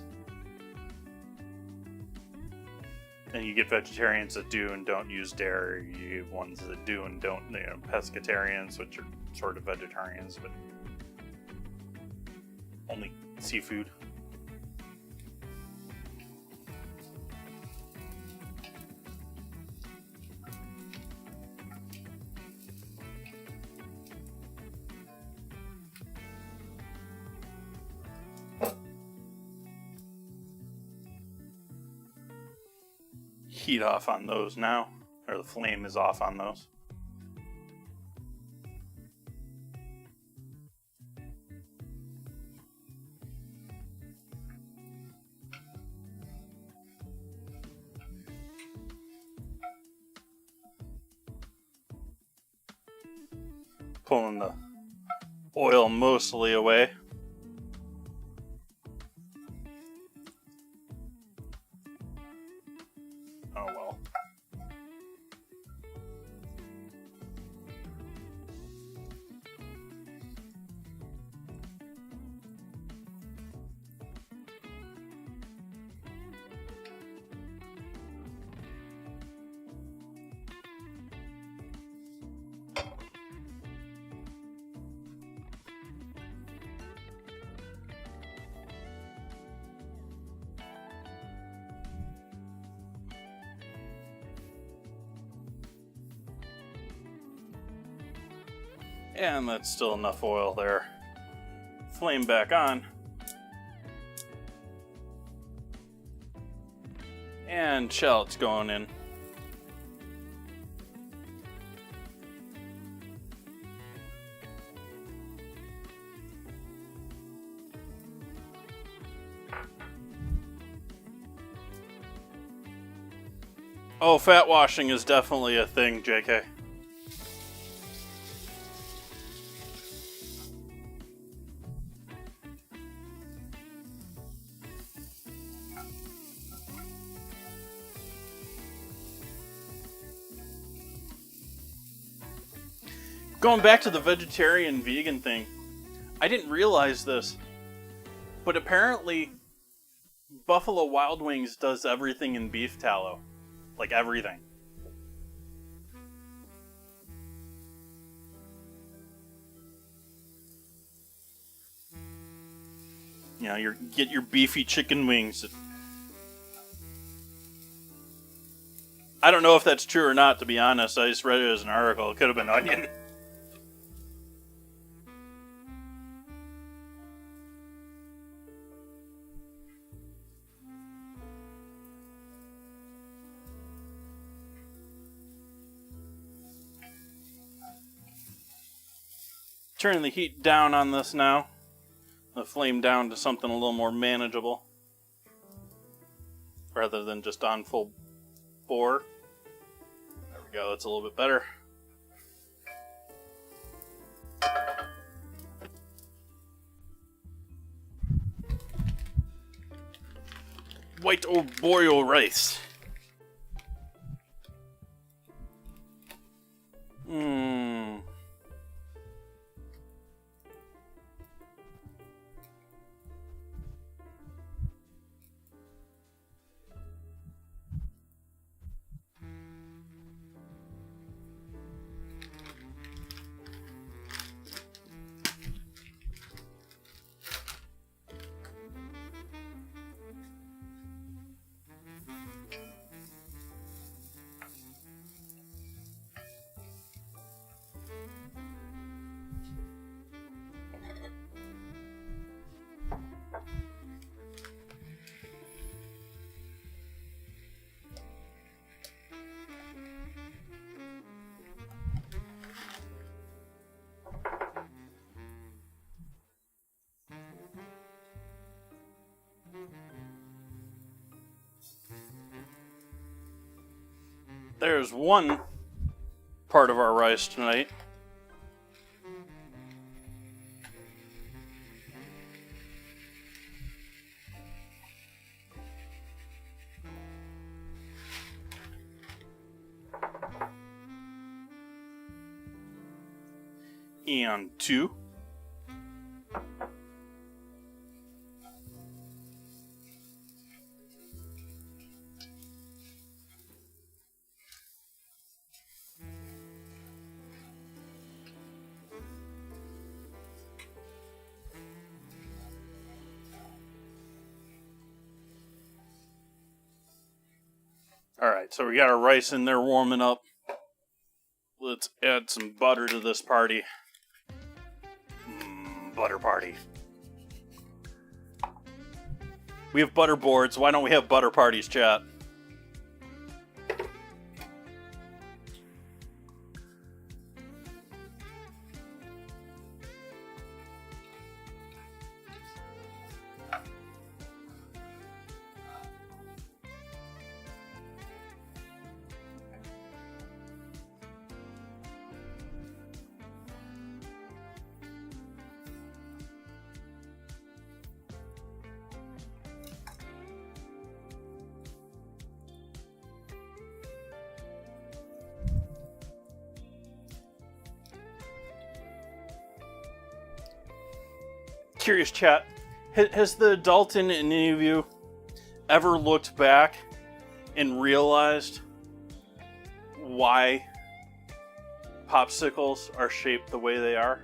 And you get vegetarians that do and don't use dairy. You get ones that do and don't, pescatarians, which are sort of vegetarians, but only seafood. Heat off on those now, or the flame is off on those. Pulling the oil mostly away. Oh well. And that's still enough oil there. Flame back on. And shallots going in. Oh, fat washing is definitely a thing, JK. Going back to the vegetarian vegan thing, I didn't realize this, but apparently Buffalo Wild Wings does everything in beef tallow. Like everything. You know, you get your beefy chicken wings. I don't know if that's true or not, to be honest. I just read it as an article. It could have been onion. Turning the heat down on this now. The flame down to something a little more manageable. Rather than just on full bore. There we go, that's a little bit better. White arborio rice. There's one part of our rice tonight. And two. Alright, so we got our rice in there warming up. Let's add some butter to this party. Butter party. We have butter boards. Why don't we have butter parties, chat? Curious chat, has the adult in any of you ever looked back and realized why popsicles are shaped the way they are?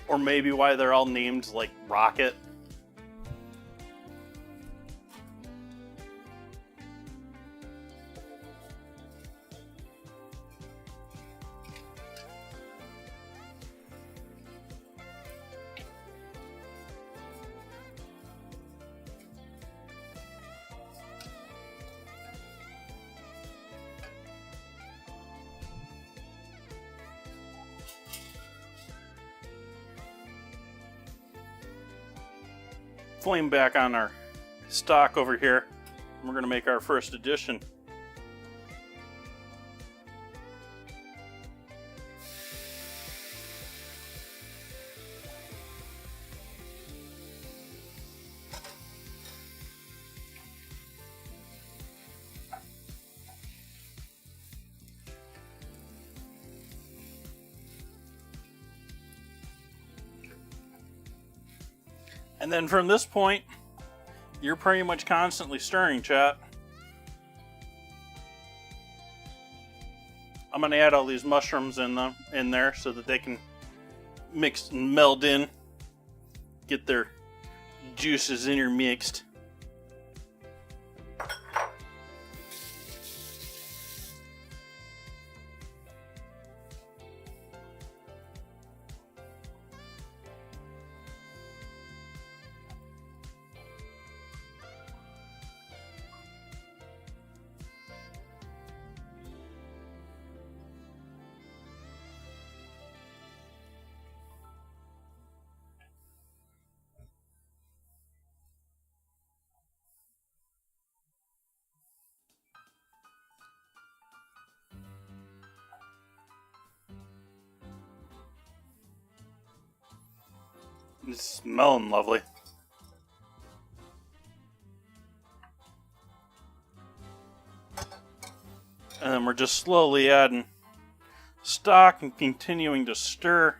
Or maybe why they're all named like Rocket. Flame back on our stock over here. We're going to make our first addition. And then from this point, you're pretty much constantly stirring, chat. I'm going to add all these mushrooms in there so that they can mix and meld in, get their juices intermixed. It's smelling lovely. And then we're just slowly adding stock and continuing to stir.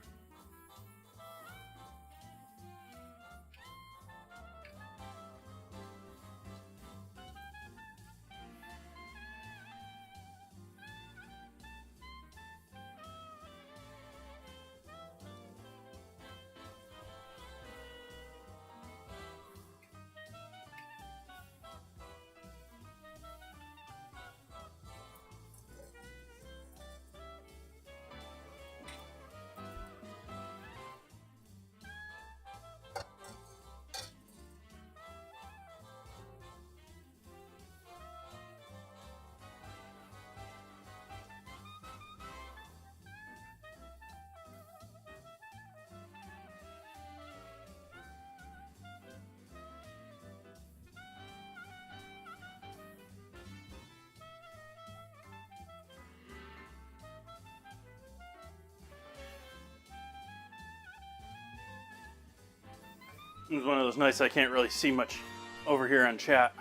It's one of those nights I can't really see much over here on chat.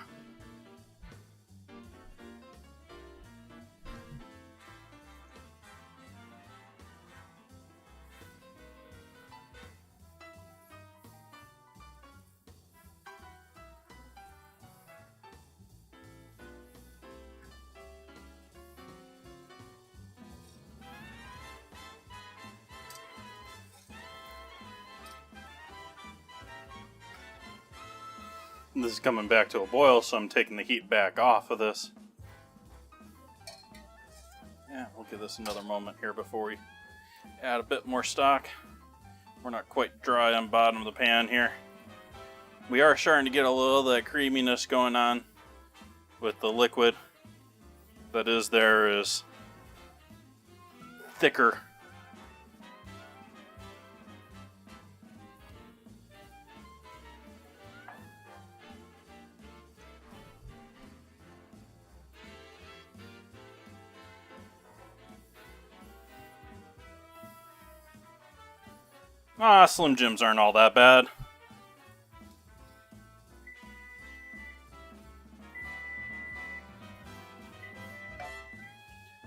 This is coming back to a boil, so I'm taking the heat back off of this. Yeah, we'll give this another moment here before we add a bit more stock. We're not quite dry on the bottom of the pan here. We are starting to get a little of that creaminess going on with the liquid that is there is thicker. Slim Jims aren't all that bad.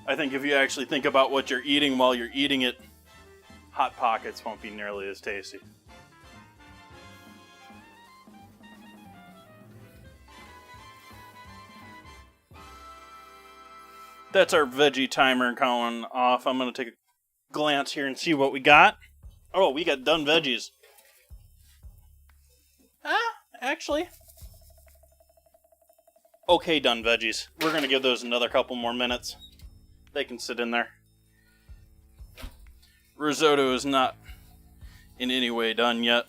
I think if you actually think about what you're eating while you're eating it, Hot Pockets won't be nearly as tasty. That's our veggie timer going off. I'm going to take a glance here and see what we got. Oh, we got done veggies. Actually. Okay, done veggies. We're going to give those another couple more minutes. They can sit in there. Risotto is not in any way done yet.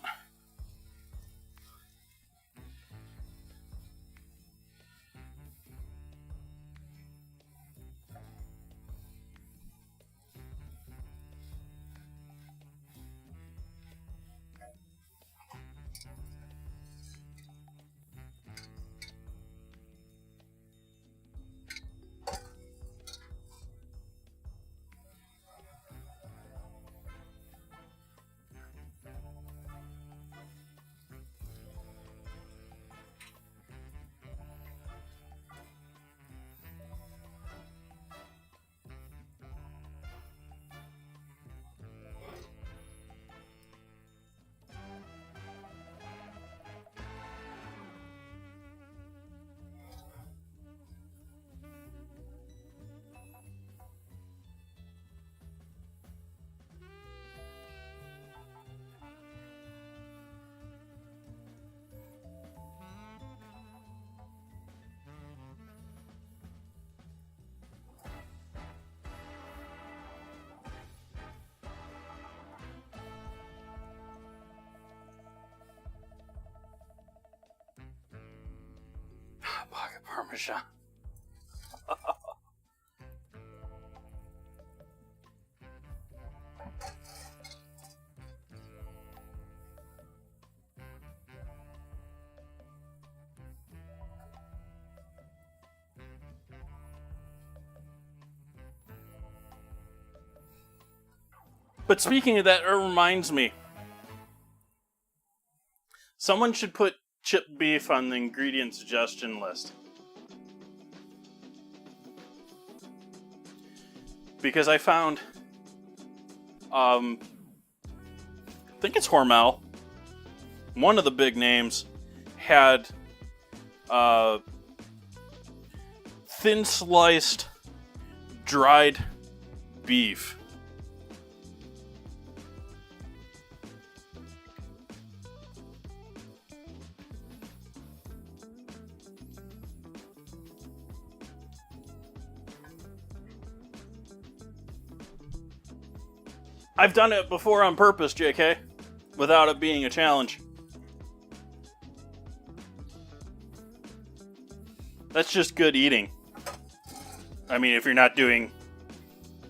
Parmesan. But speaking of that, it reminds me. Someone should put chipped beef on the ingredient suggestion list. Because I found, I think it's Hormel, one of the big names, had thin sliced dried beef. I've done it before on purpose, JK, without it being a challenge. That's just good eating. I mean, if you're not doing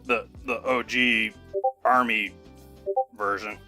the OG Army version.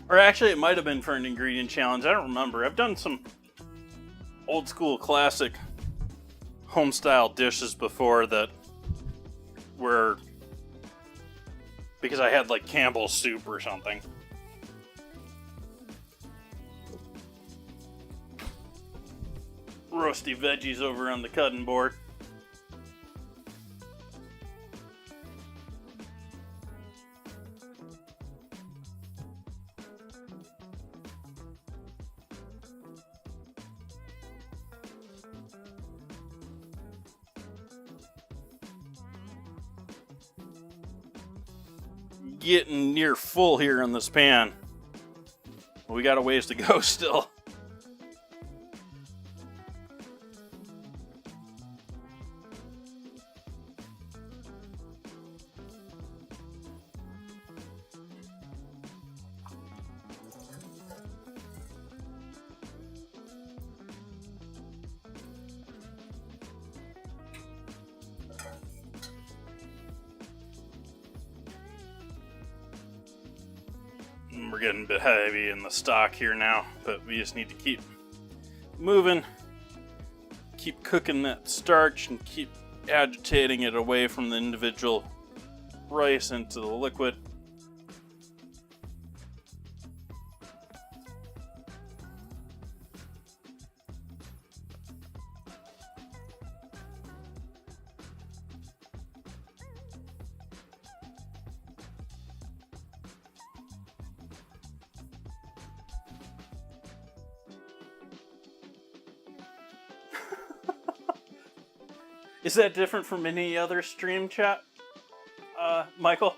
Or actually, it might have been for an ingredient challenge. I don't remember. I've done some old school classic home style dishes before that were because I had like Campbell's soup or something. Roasty veggies over on the cutting board. Getting near full here in this pan. We got a ways to go still. We're getting a bit heavy in the stock here now, but we just need to keep moving, keep cooking that starch, and keep agitating it away from the individual rice into the liquid. Is that different from any other stream chat, Michael?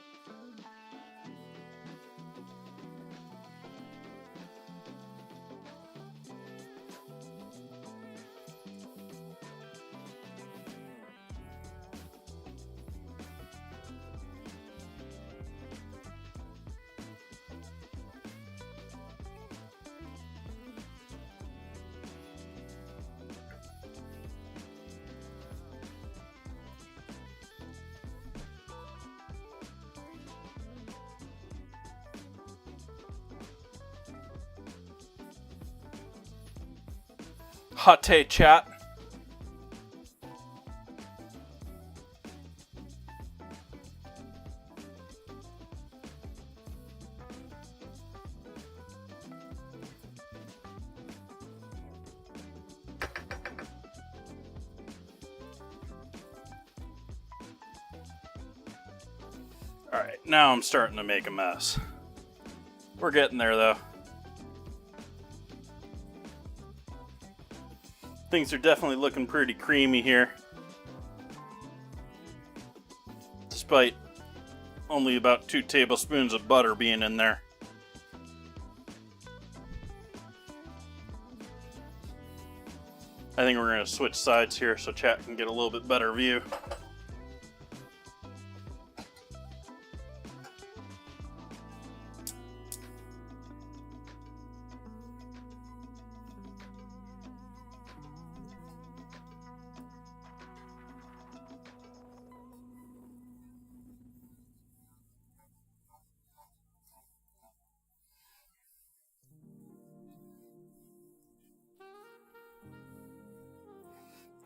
Hot take chat. Alright, now I'm starting to make a mess. We're getting there though. Things are definitely looking pretty creamy here. despite only about 2 tablespoons of butter being in there. I think we're going to switch sides here so chat can get a little bit better view.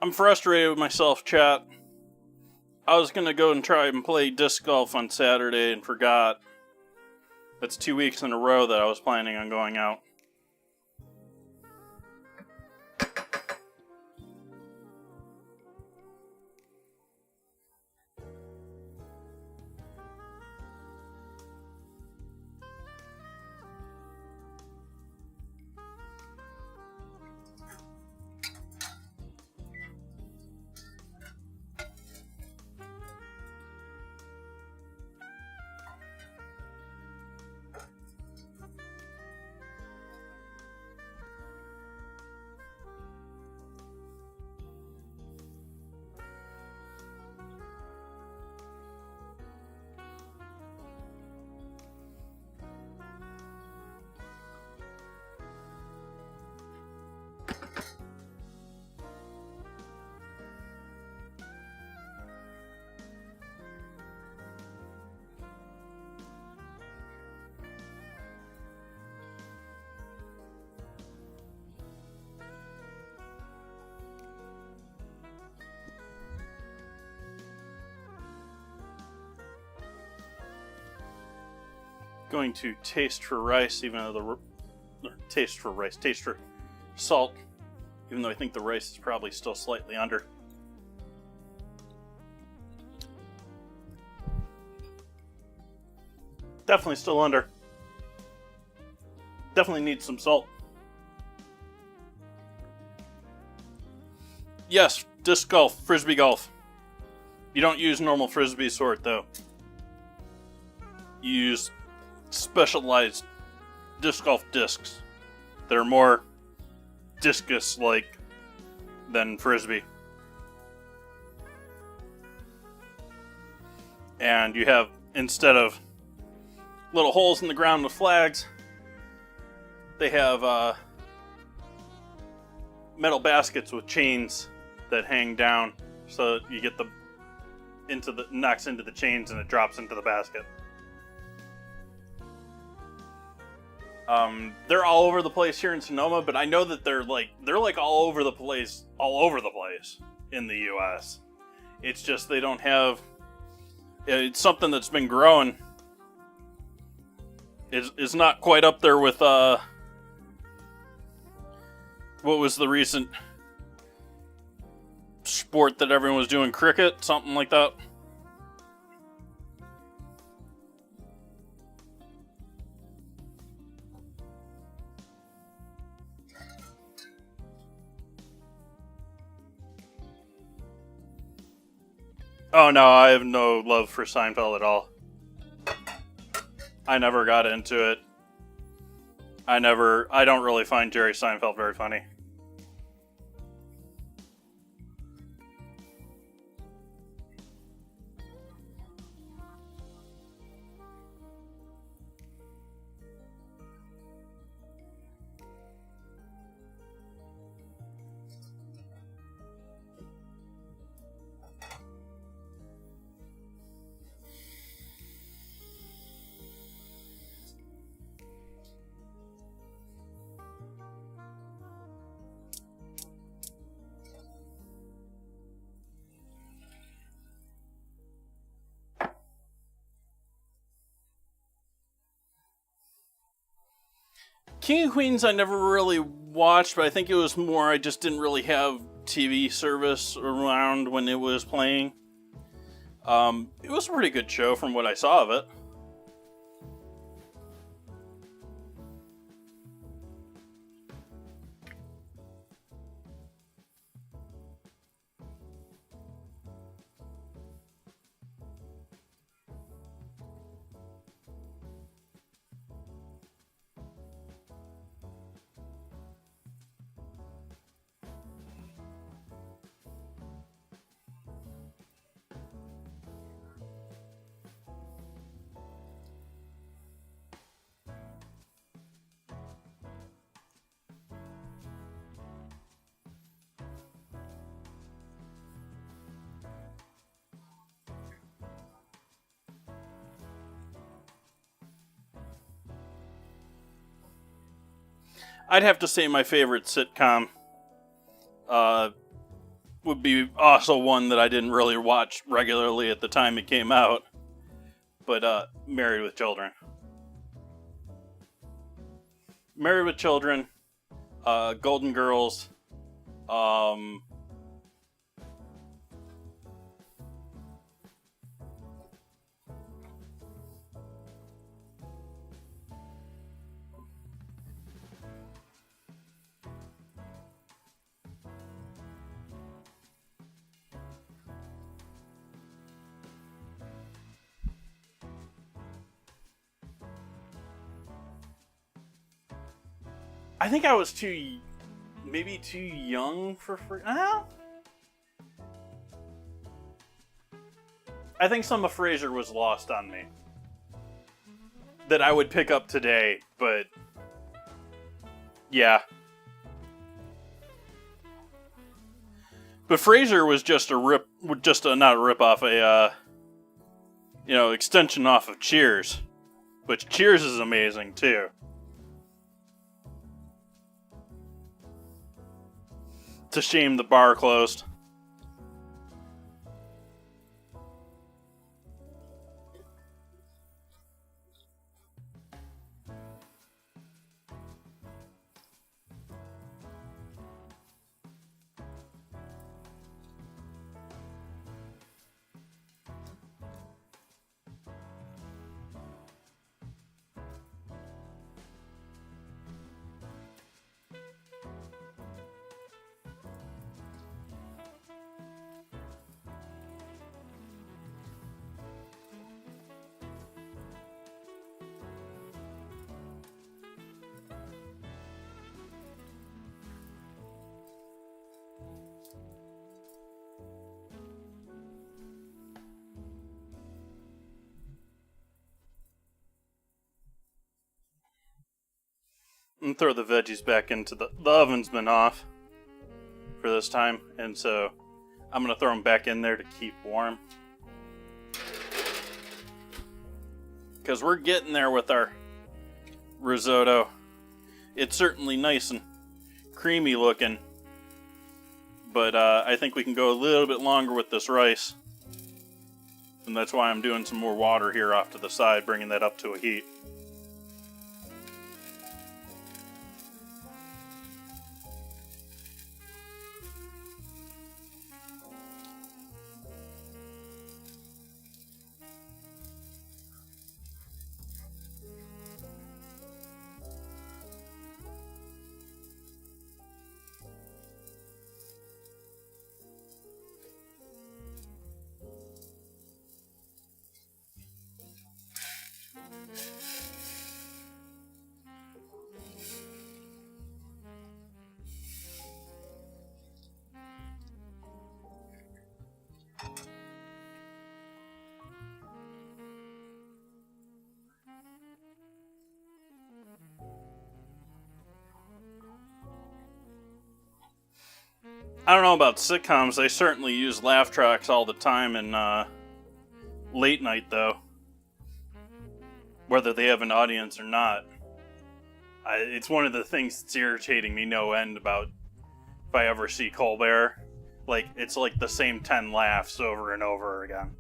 I'm frustrated with myself, chat. I was going to go and try and play disc golf on Saturday and forgot. That's 2 weeks in a row that I was planning on going out. Going to taste for rice, even though taste for salt, even though I think the rice is probably still slightly under. Definitely still under. Definitely needs some salt. Yes, disc golf, frisbee golf. You don't use normal frisbee sort though. You use specialized disc golf discs that are more discus-like than frisbee. And you have, instead of little holes in the ground with flags, they have metal baskets with chains that hang down, so that you get knocks into the chains and it drops into the basket. They're all over the place here in Sonoma, but I know that they're like all over the place in the U.S. It's just they don't have. It's something that's been growing. It's not quite up there with what was the recent sport that everyone was doing? Cricket, something like that. Oh no, I have no love for Seinfeld at all. I never got into it. I don't really find Jerry Seinfeld very funny. King of Queens I never really watched, but I think it was more I just didn't really have TV service around when it was playing. It was a pretty good show from what I saw of it. I'd have to say my favorite sitcom would be also one that I didn't really watch regularly at the time it came out, but Married with Children. Married with Children, Golden Girls, I think I was maybe too young for I think some of Frasier was lost on me. That I would pick up today, but yeah. But Frasier was just not a rip off, extension off of Cheers. Which Cheers is amazing too. It's a shame the bar closed. And throw the veggies back into the oven's been off for this time, and so I'm gonna throw them back in there to keep warm. Because we're getting there with our risotto. It's certainly nice and creamy looking, but I think we can go a little bit longer with this rice. And that's why I'm doing some more water here off to the side, bringing that up to a heat. I don't know about sitcoms, they certainly use laugh tracks all the time in late night, though. Whether they have an audience or not. It's one of the things that's irritating me no end about if I ever see Colbert. Like, it's like the same 10 laughs over and over again.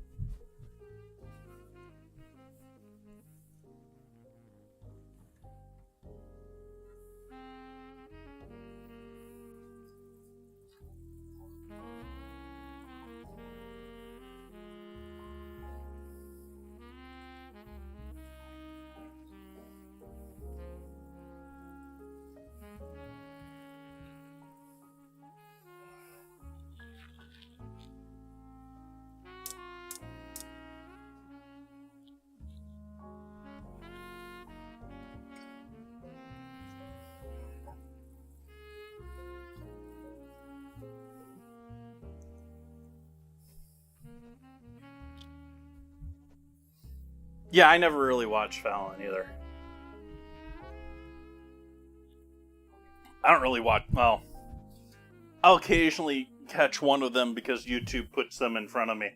Yeah, I never really watched Fallon either. I don't really watch, well, I'll occasionally catch one of them because YouTube puts them in front of me.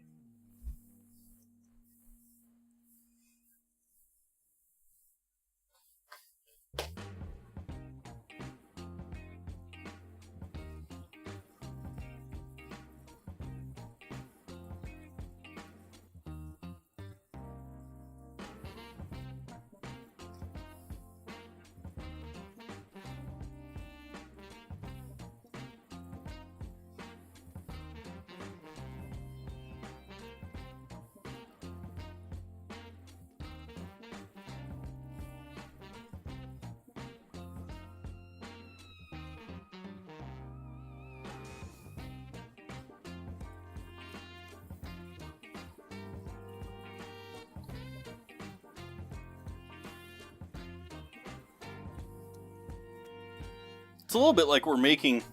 It's a little bit like we're making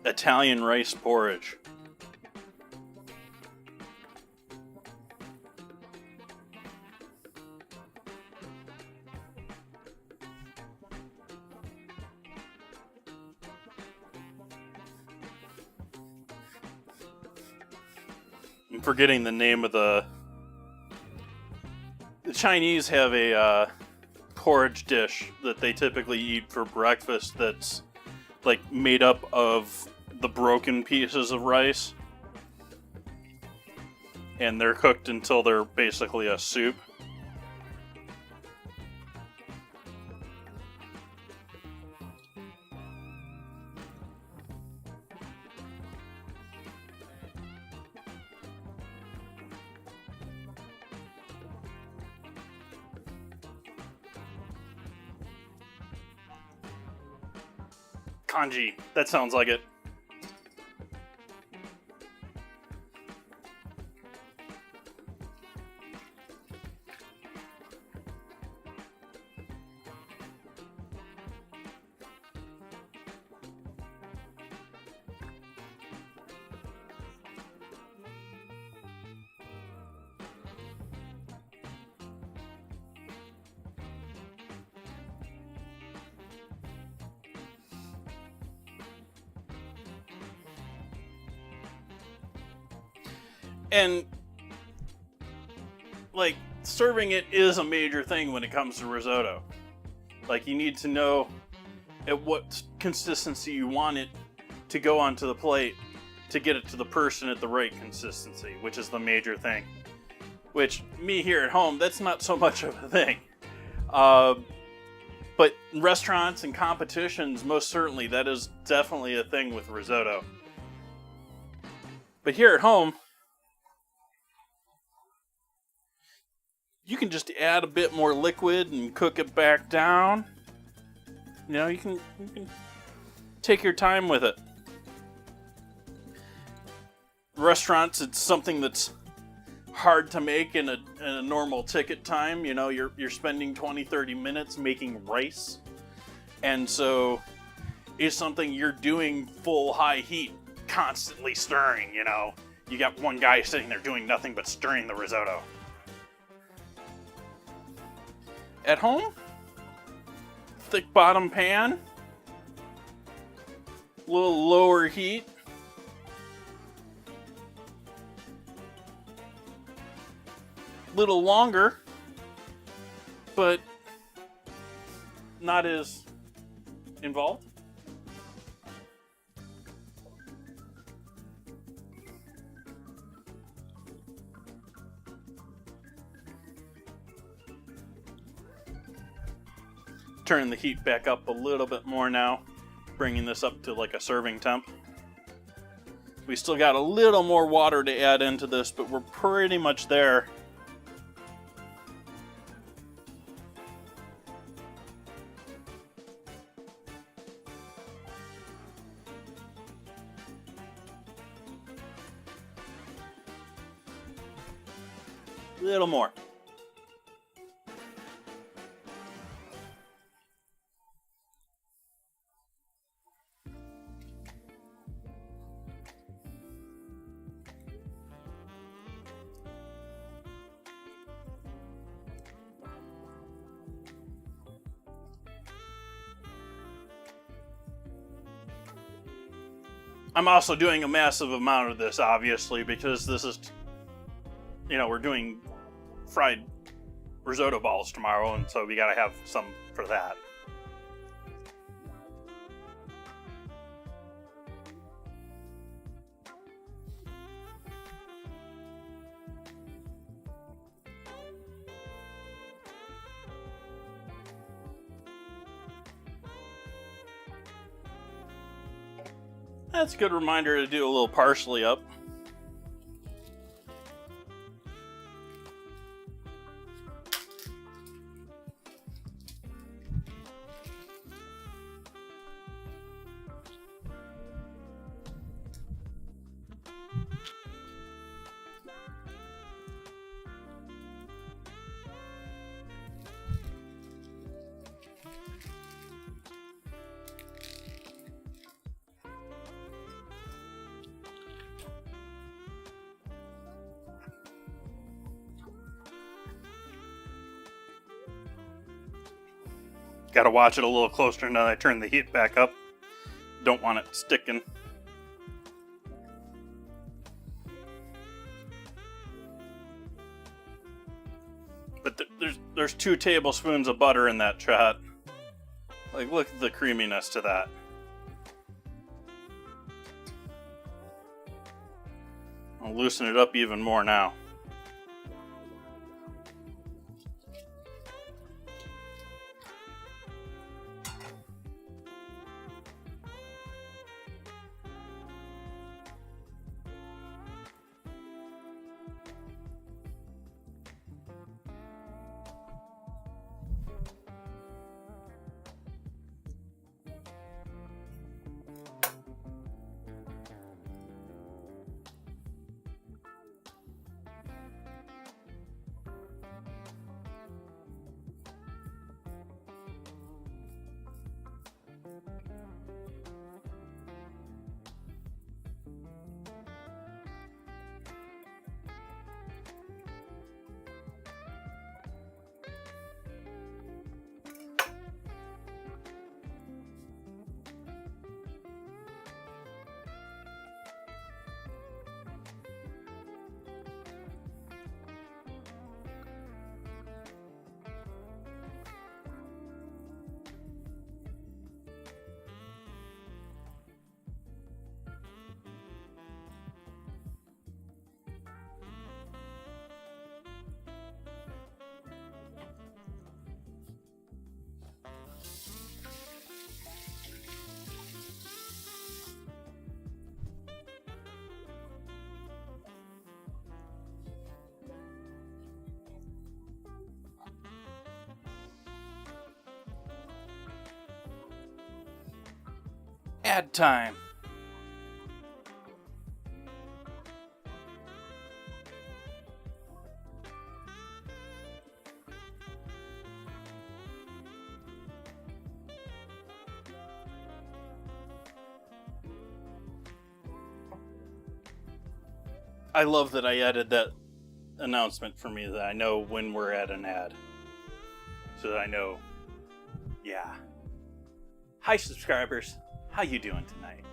Italian rice porridge. I'm forgetting the name of the Chinese have a porridge dish that they typically eat for breakfast that's like made up of the broken pieces of rice, and they're cooked until they're basically a soup. Kanji. That sounds like it. And, like, serving it is a major thing when it comes to risotto. Like, you need to know at what consistency you want it to go onto the plate to get it to the person at the right consistency, which is the major thing. Which, me here at home, that's not so much of a thing. But in restaurants and competitions, most certainly, that is definitely a thing with risotto. But here at home, you can just add a bit more liquid and cook it back down. You know, you can take your time with it. Restaurants, it's something that's hard to make in a normal ticket time. You know, you're spending 20-30 minutes making rice, and so it's something you're doing full high heat, constantly stirring. You know, you got one guy sitting there doing nothing but stirring the risotto. At home, thick bottom pan, a little lower heat. Little longer, but not as involved. Turning the heat back up a little bit more now, bringing this up to like a serving temp. We still got a little more water to add into this, but we're pretty much there. Little more. I'm also doing a massive amount of this, obviously, because this is, you know, we're doing fried risotto balls tomorrow, and so we gotta have some for that. That's a good reminder to do a little parsley up. Gotta watch it a little closer now that I turn the heat back up. Don't want it sticking. But there's 2 tablespoons of butter in that shot. Like, look at the creaminess to that. I'll loosen it up even more now. Ad time. I love that I added that announcement for me that I know when we're at an ad. So that I know, yeah. Hi subscribers, how you doing tonight?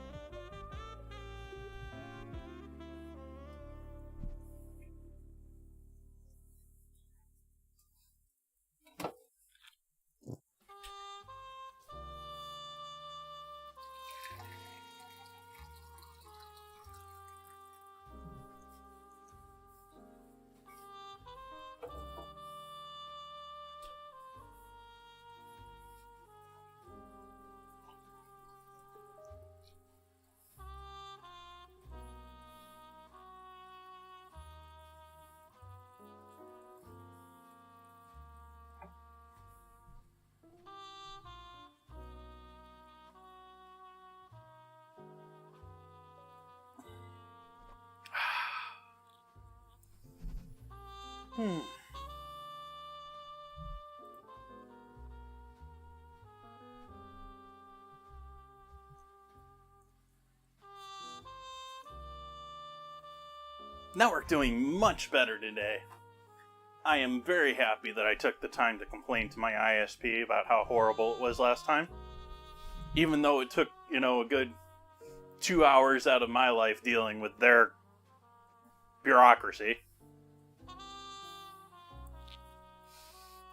Now we're doing much better today. I am very happy that I took the time to complain to my ISP about how horrible it was last time. Even though it took, a good 2 hours out of my life dealing with their bureaucracy.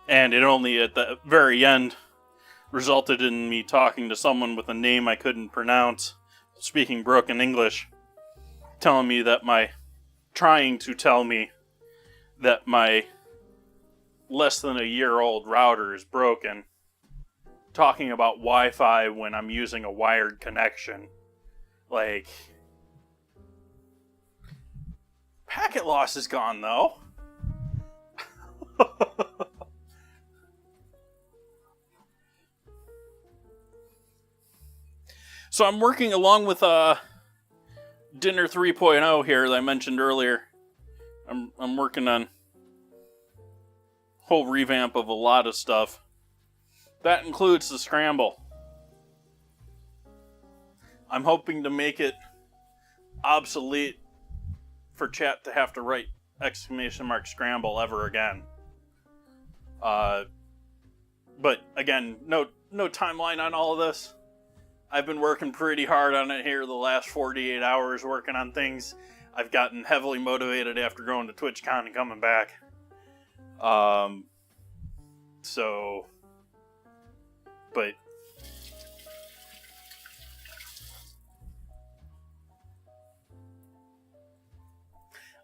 And it only at the very end resulted in me talking to someone with a name I couldn't pronounce, speaking broken English, trying to tell me that my less than a year old router is broken, talking about Wi-Fi when I'm using a wired connection. Like, packet loss is gone though. So I'm working along with Dinner 3.0 here that I mentioned earlier. I'm working on a whole revamp of a lot of stuff. That includes the scramble. I'm hoping to make it obsolete for chat to have to write !scramble ever again. But again, note no timeline on all of this. I've been working pretty hard on it here the last 48 hours working on things. I've gotten heavily motivated after going to TwitchCon and coming back. But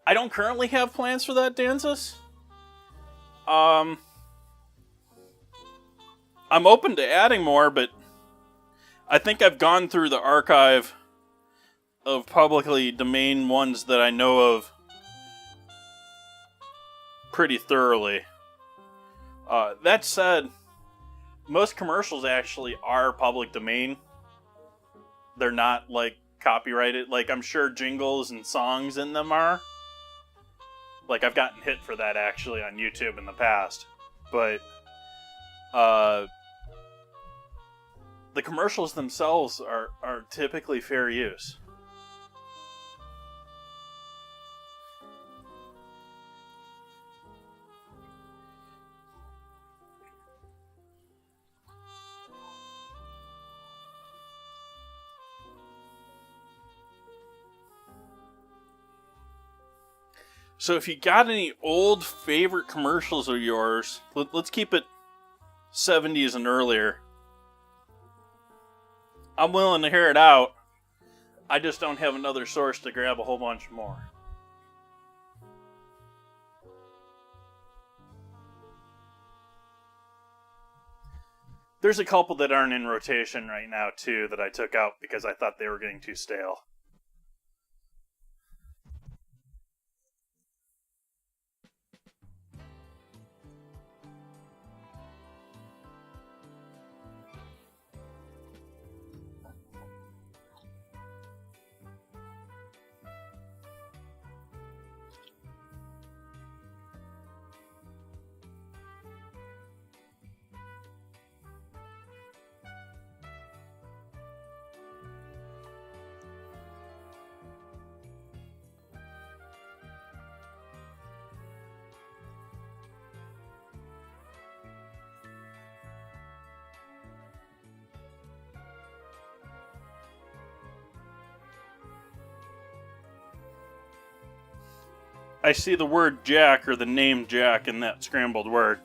I don't currently have plans for that, Danzus. I'm open to adding more, but I think I've gone through the archive of publicly domain ones that I know of pretty thoroughly. That said, most commercials actually are public domain. They're not, like, copyrighted. Like, I'm sure jingles and songs in them are. Like, I've gotten hit for that, actually, on YouTube in the past. But, the commercials themselves are typically fair use. So if you got any old favorite commercials of yours, let's keep it 70s and earlier. I'm willing to hear it out. I just don't have another source to grab a whole bunch more. There's a couple that aren't in rotation right now, too, that I took out because I thought they were getting too stale. I see the word Jack or the name Jack in that scrambled word.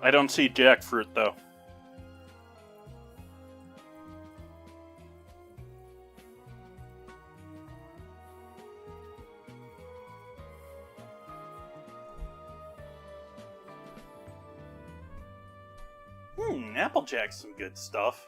I don't see jackfruit, though. Applejack's some good stuff.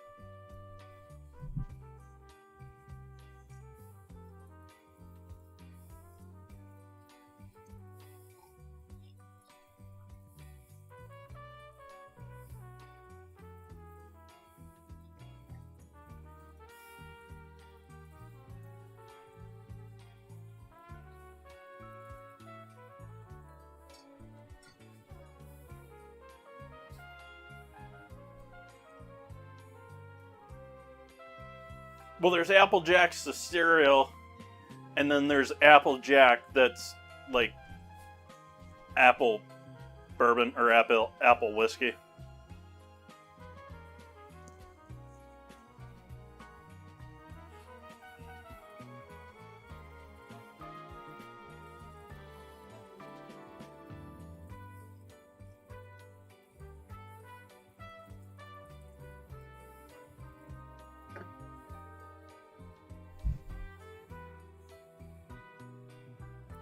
Well, there's Applejack's the cereal, and then there's Applejack that's like apple bourbon or apple whiskey.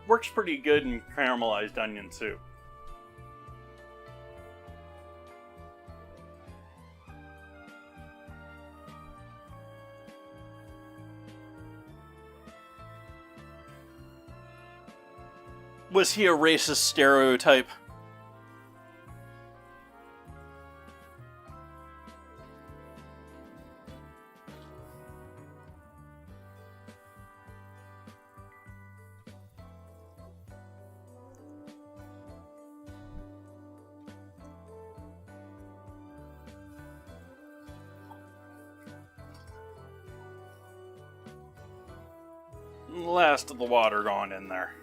Works pretty good in caramelized onion soup. Was he a racist stereotype? Last of the water going in there.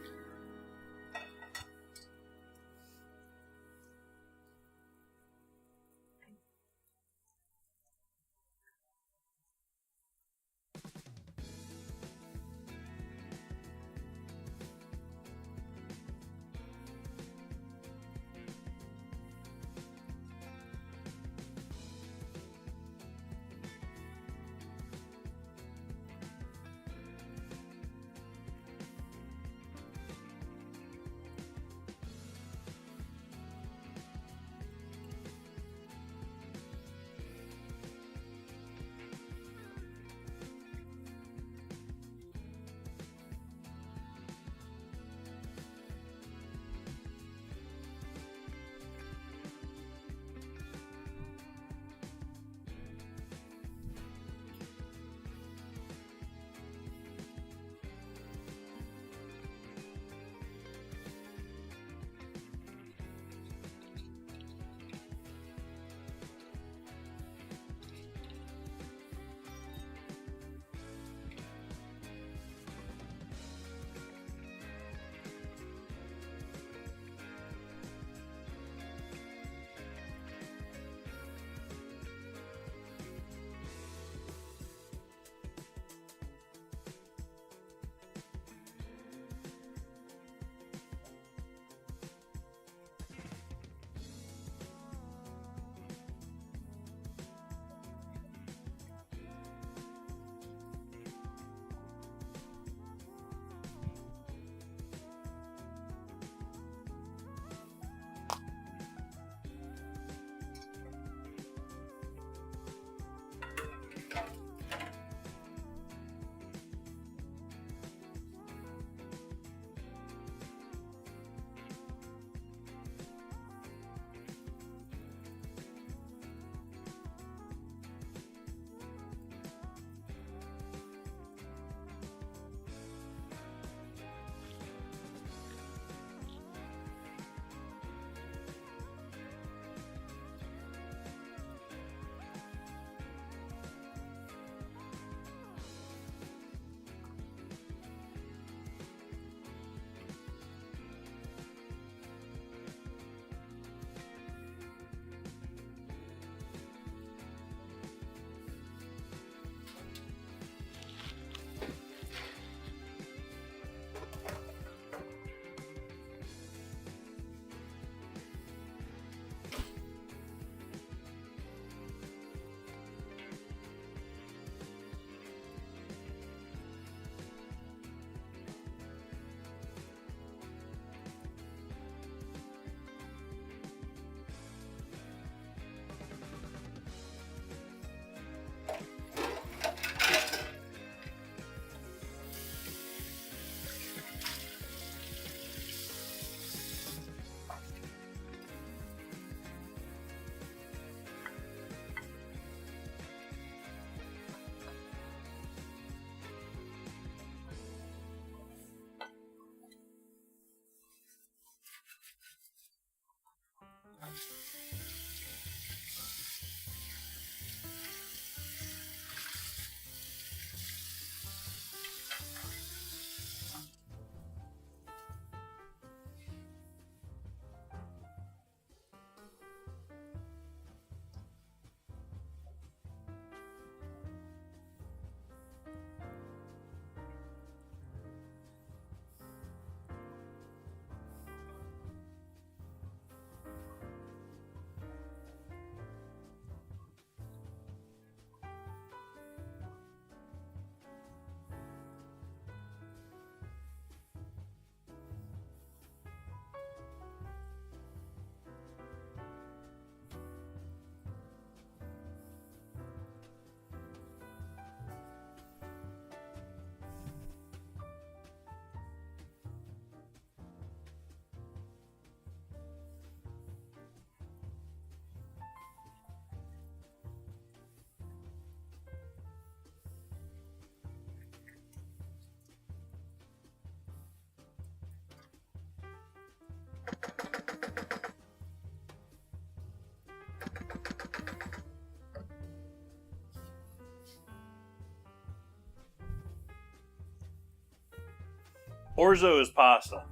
Orzo is pasta.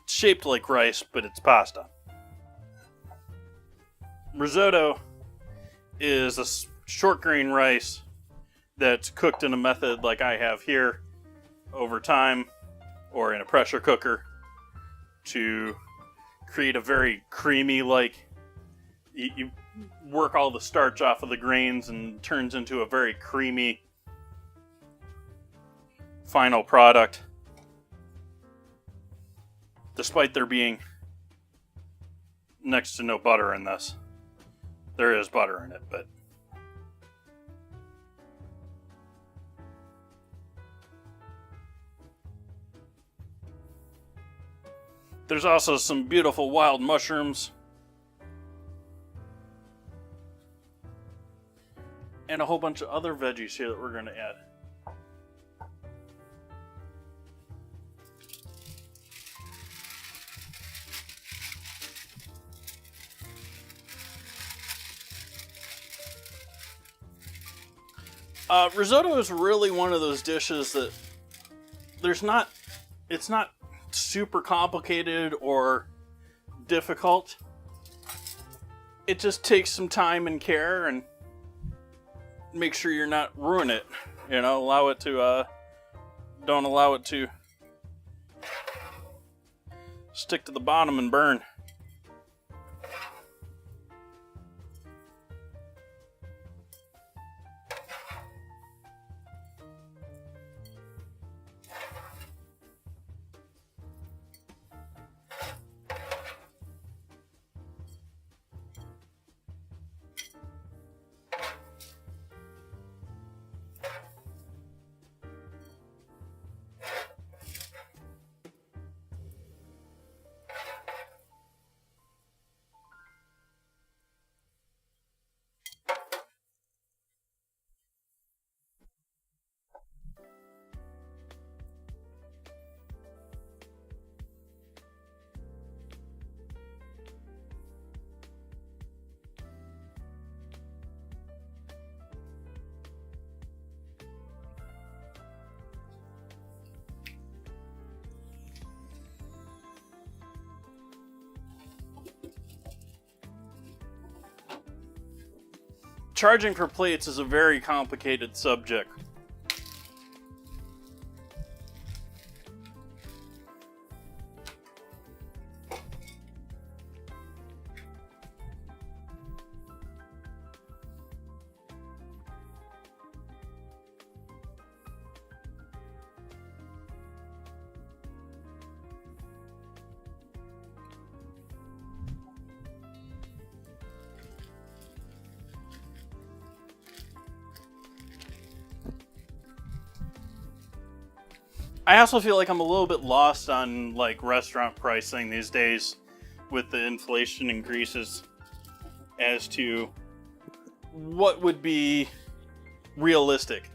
It's shaped like rice, but it's pasta. Risotto is a short grain rice that's cooked in a method like I have here over time or in a pressure cooker to create a very creamy, like you work all the starch off of the grains and it turns into a very creamy final product. Despite there being next to no butter in this. There is butter in it, but there's also some beautiful wild mushrooms and a whole bunch of other veggies here that we're going to add. Risotto is really one of those dishes that it's not super complicated or difficult. It just takes some time and care, and make sure you're not ruining it. Don't allow it to stick to the bottom and burn. Charging for plates is a very complicated subject. I also feel like I'm a little bit lost on restaurant pricing these days with the inflation increases as to what would be realistic.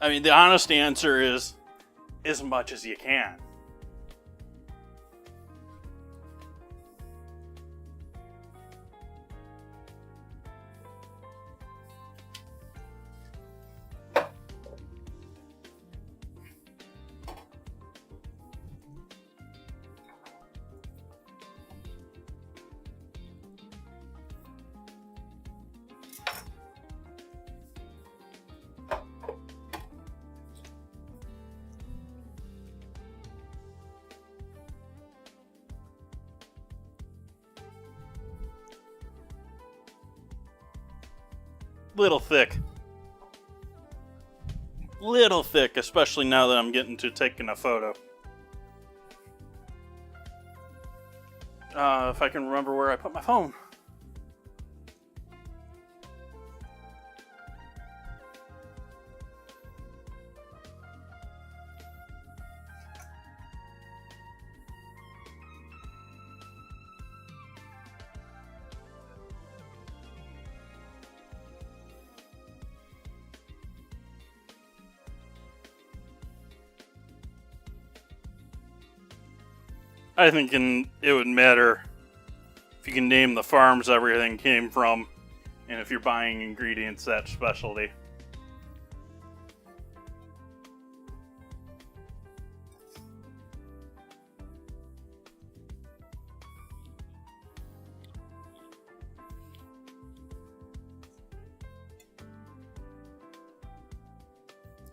I mean, the honest answer is as much as you can. Little thick, especially now that I'm getting to taking a photo. If I can remember where I put my phone. I think it would matter If you can name the farms everything came from, and if you're buying ingredients that specialty.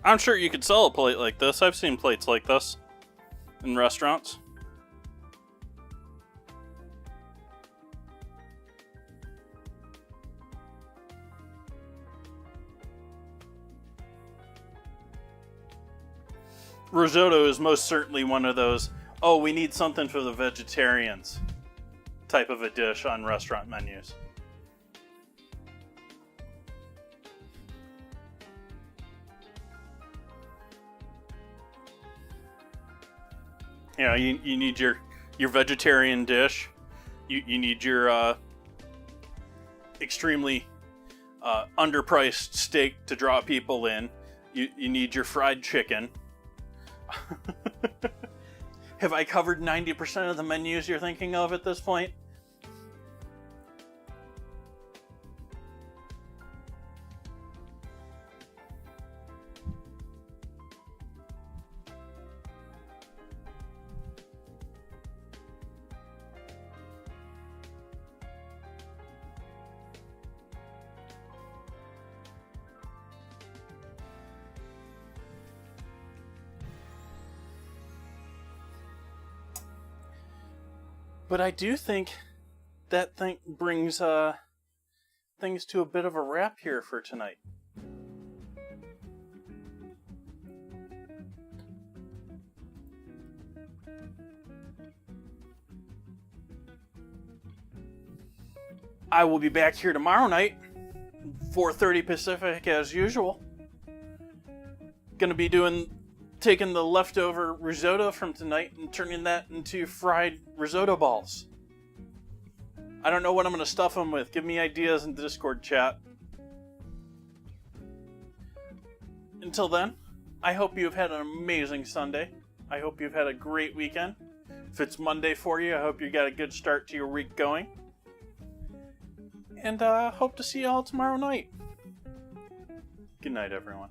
I'm sure you could sell a plate like this. I've seen plates like this in restaurants. Risotto is most certainly one of those, oh, we need something for the vegetarians type of a dish on restaurant menus. You know, you need your vegetarian dish. You need your extremely underpriced steak to draw people in. You need your fried chicken. Have I covered 90% of the menus you're thinking of at this point? But I do think that thing brings things to a bit of a wrap here for tonight. I will be back here tomorrow night, 4:30 Pacific as usual. Gonna be taking the leftover risotto from tonight and turning that into fried risotto balls. I don't know what I'm going to stuff them with. Give me ideas in the Discord chat. Until then, I hope you've had an amazing Sunday. I hope you've had a great weekend. If it's Monday for you, I hope you got a good start to your week going. And hope to see you all tomorrow night. Good night, everyone.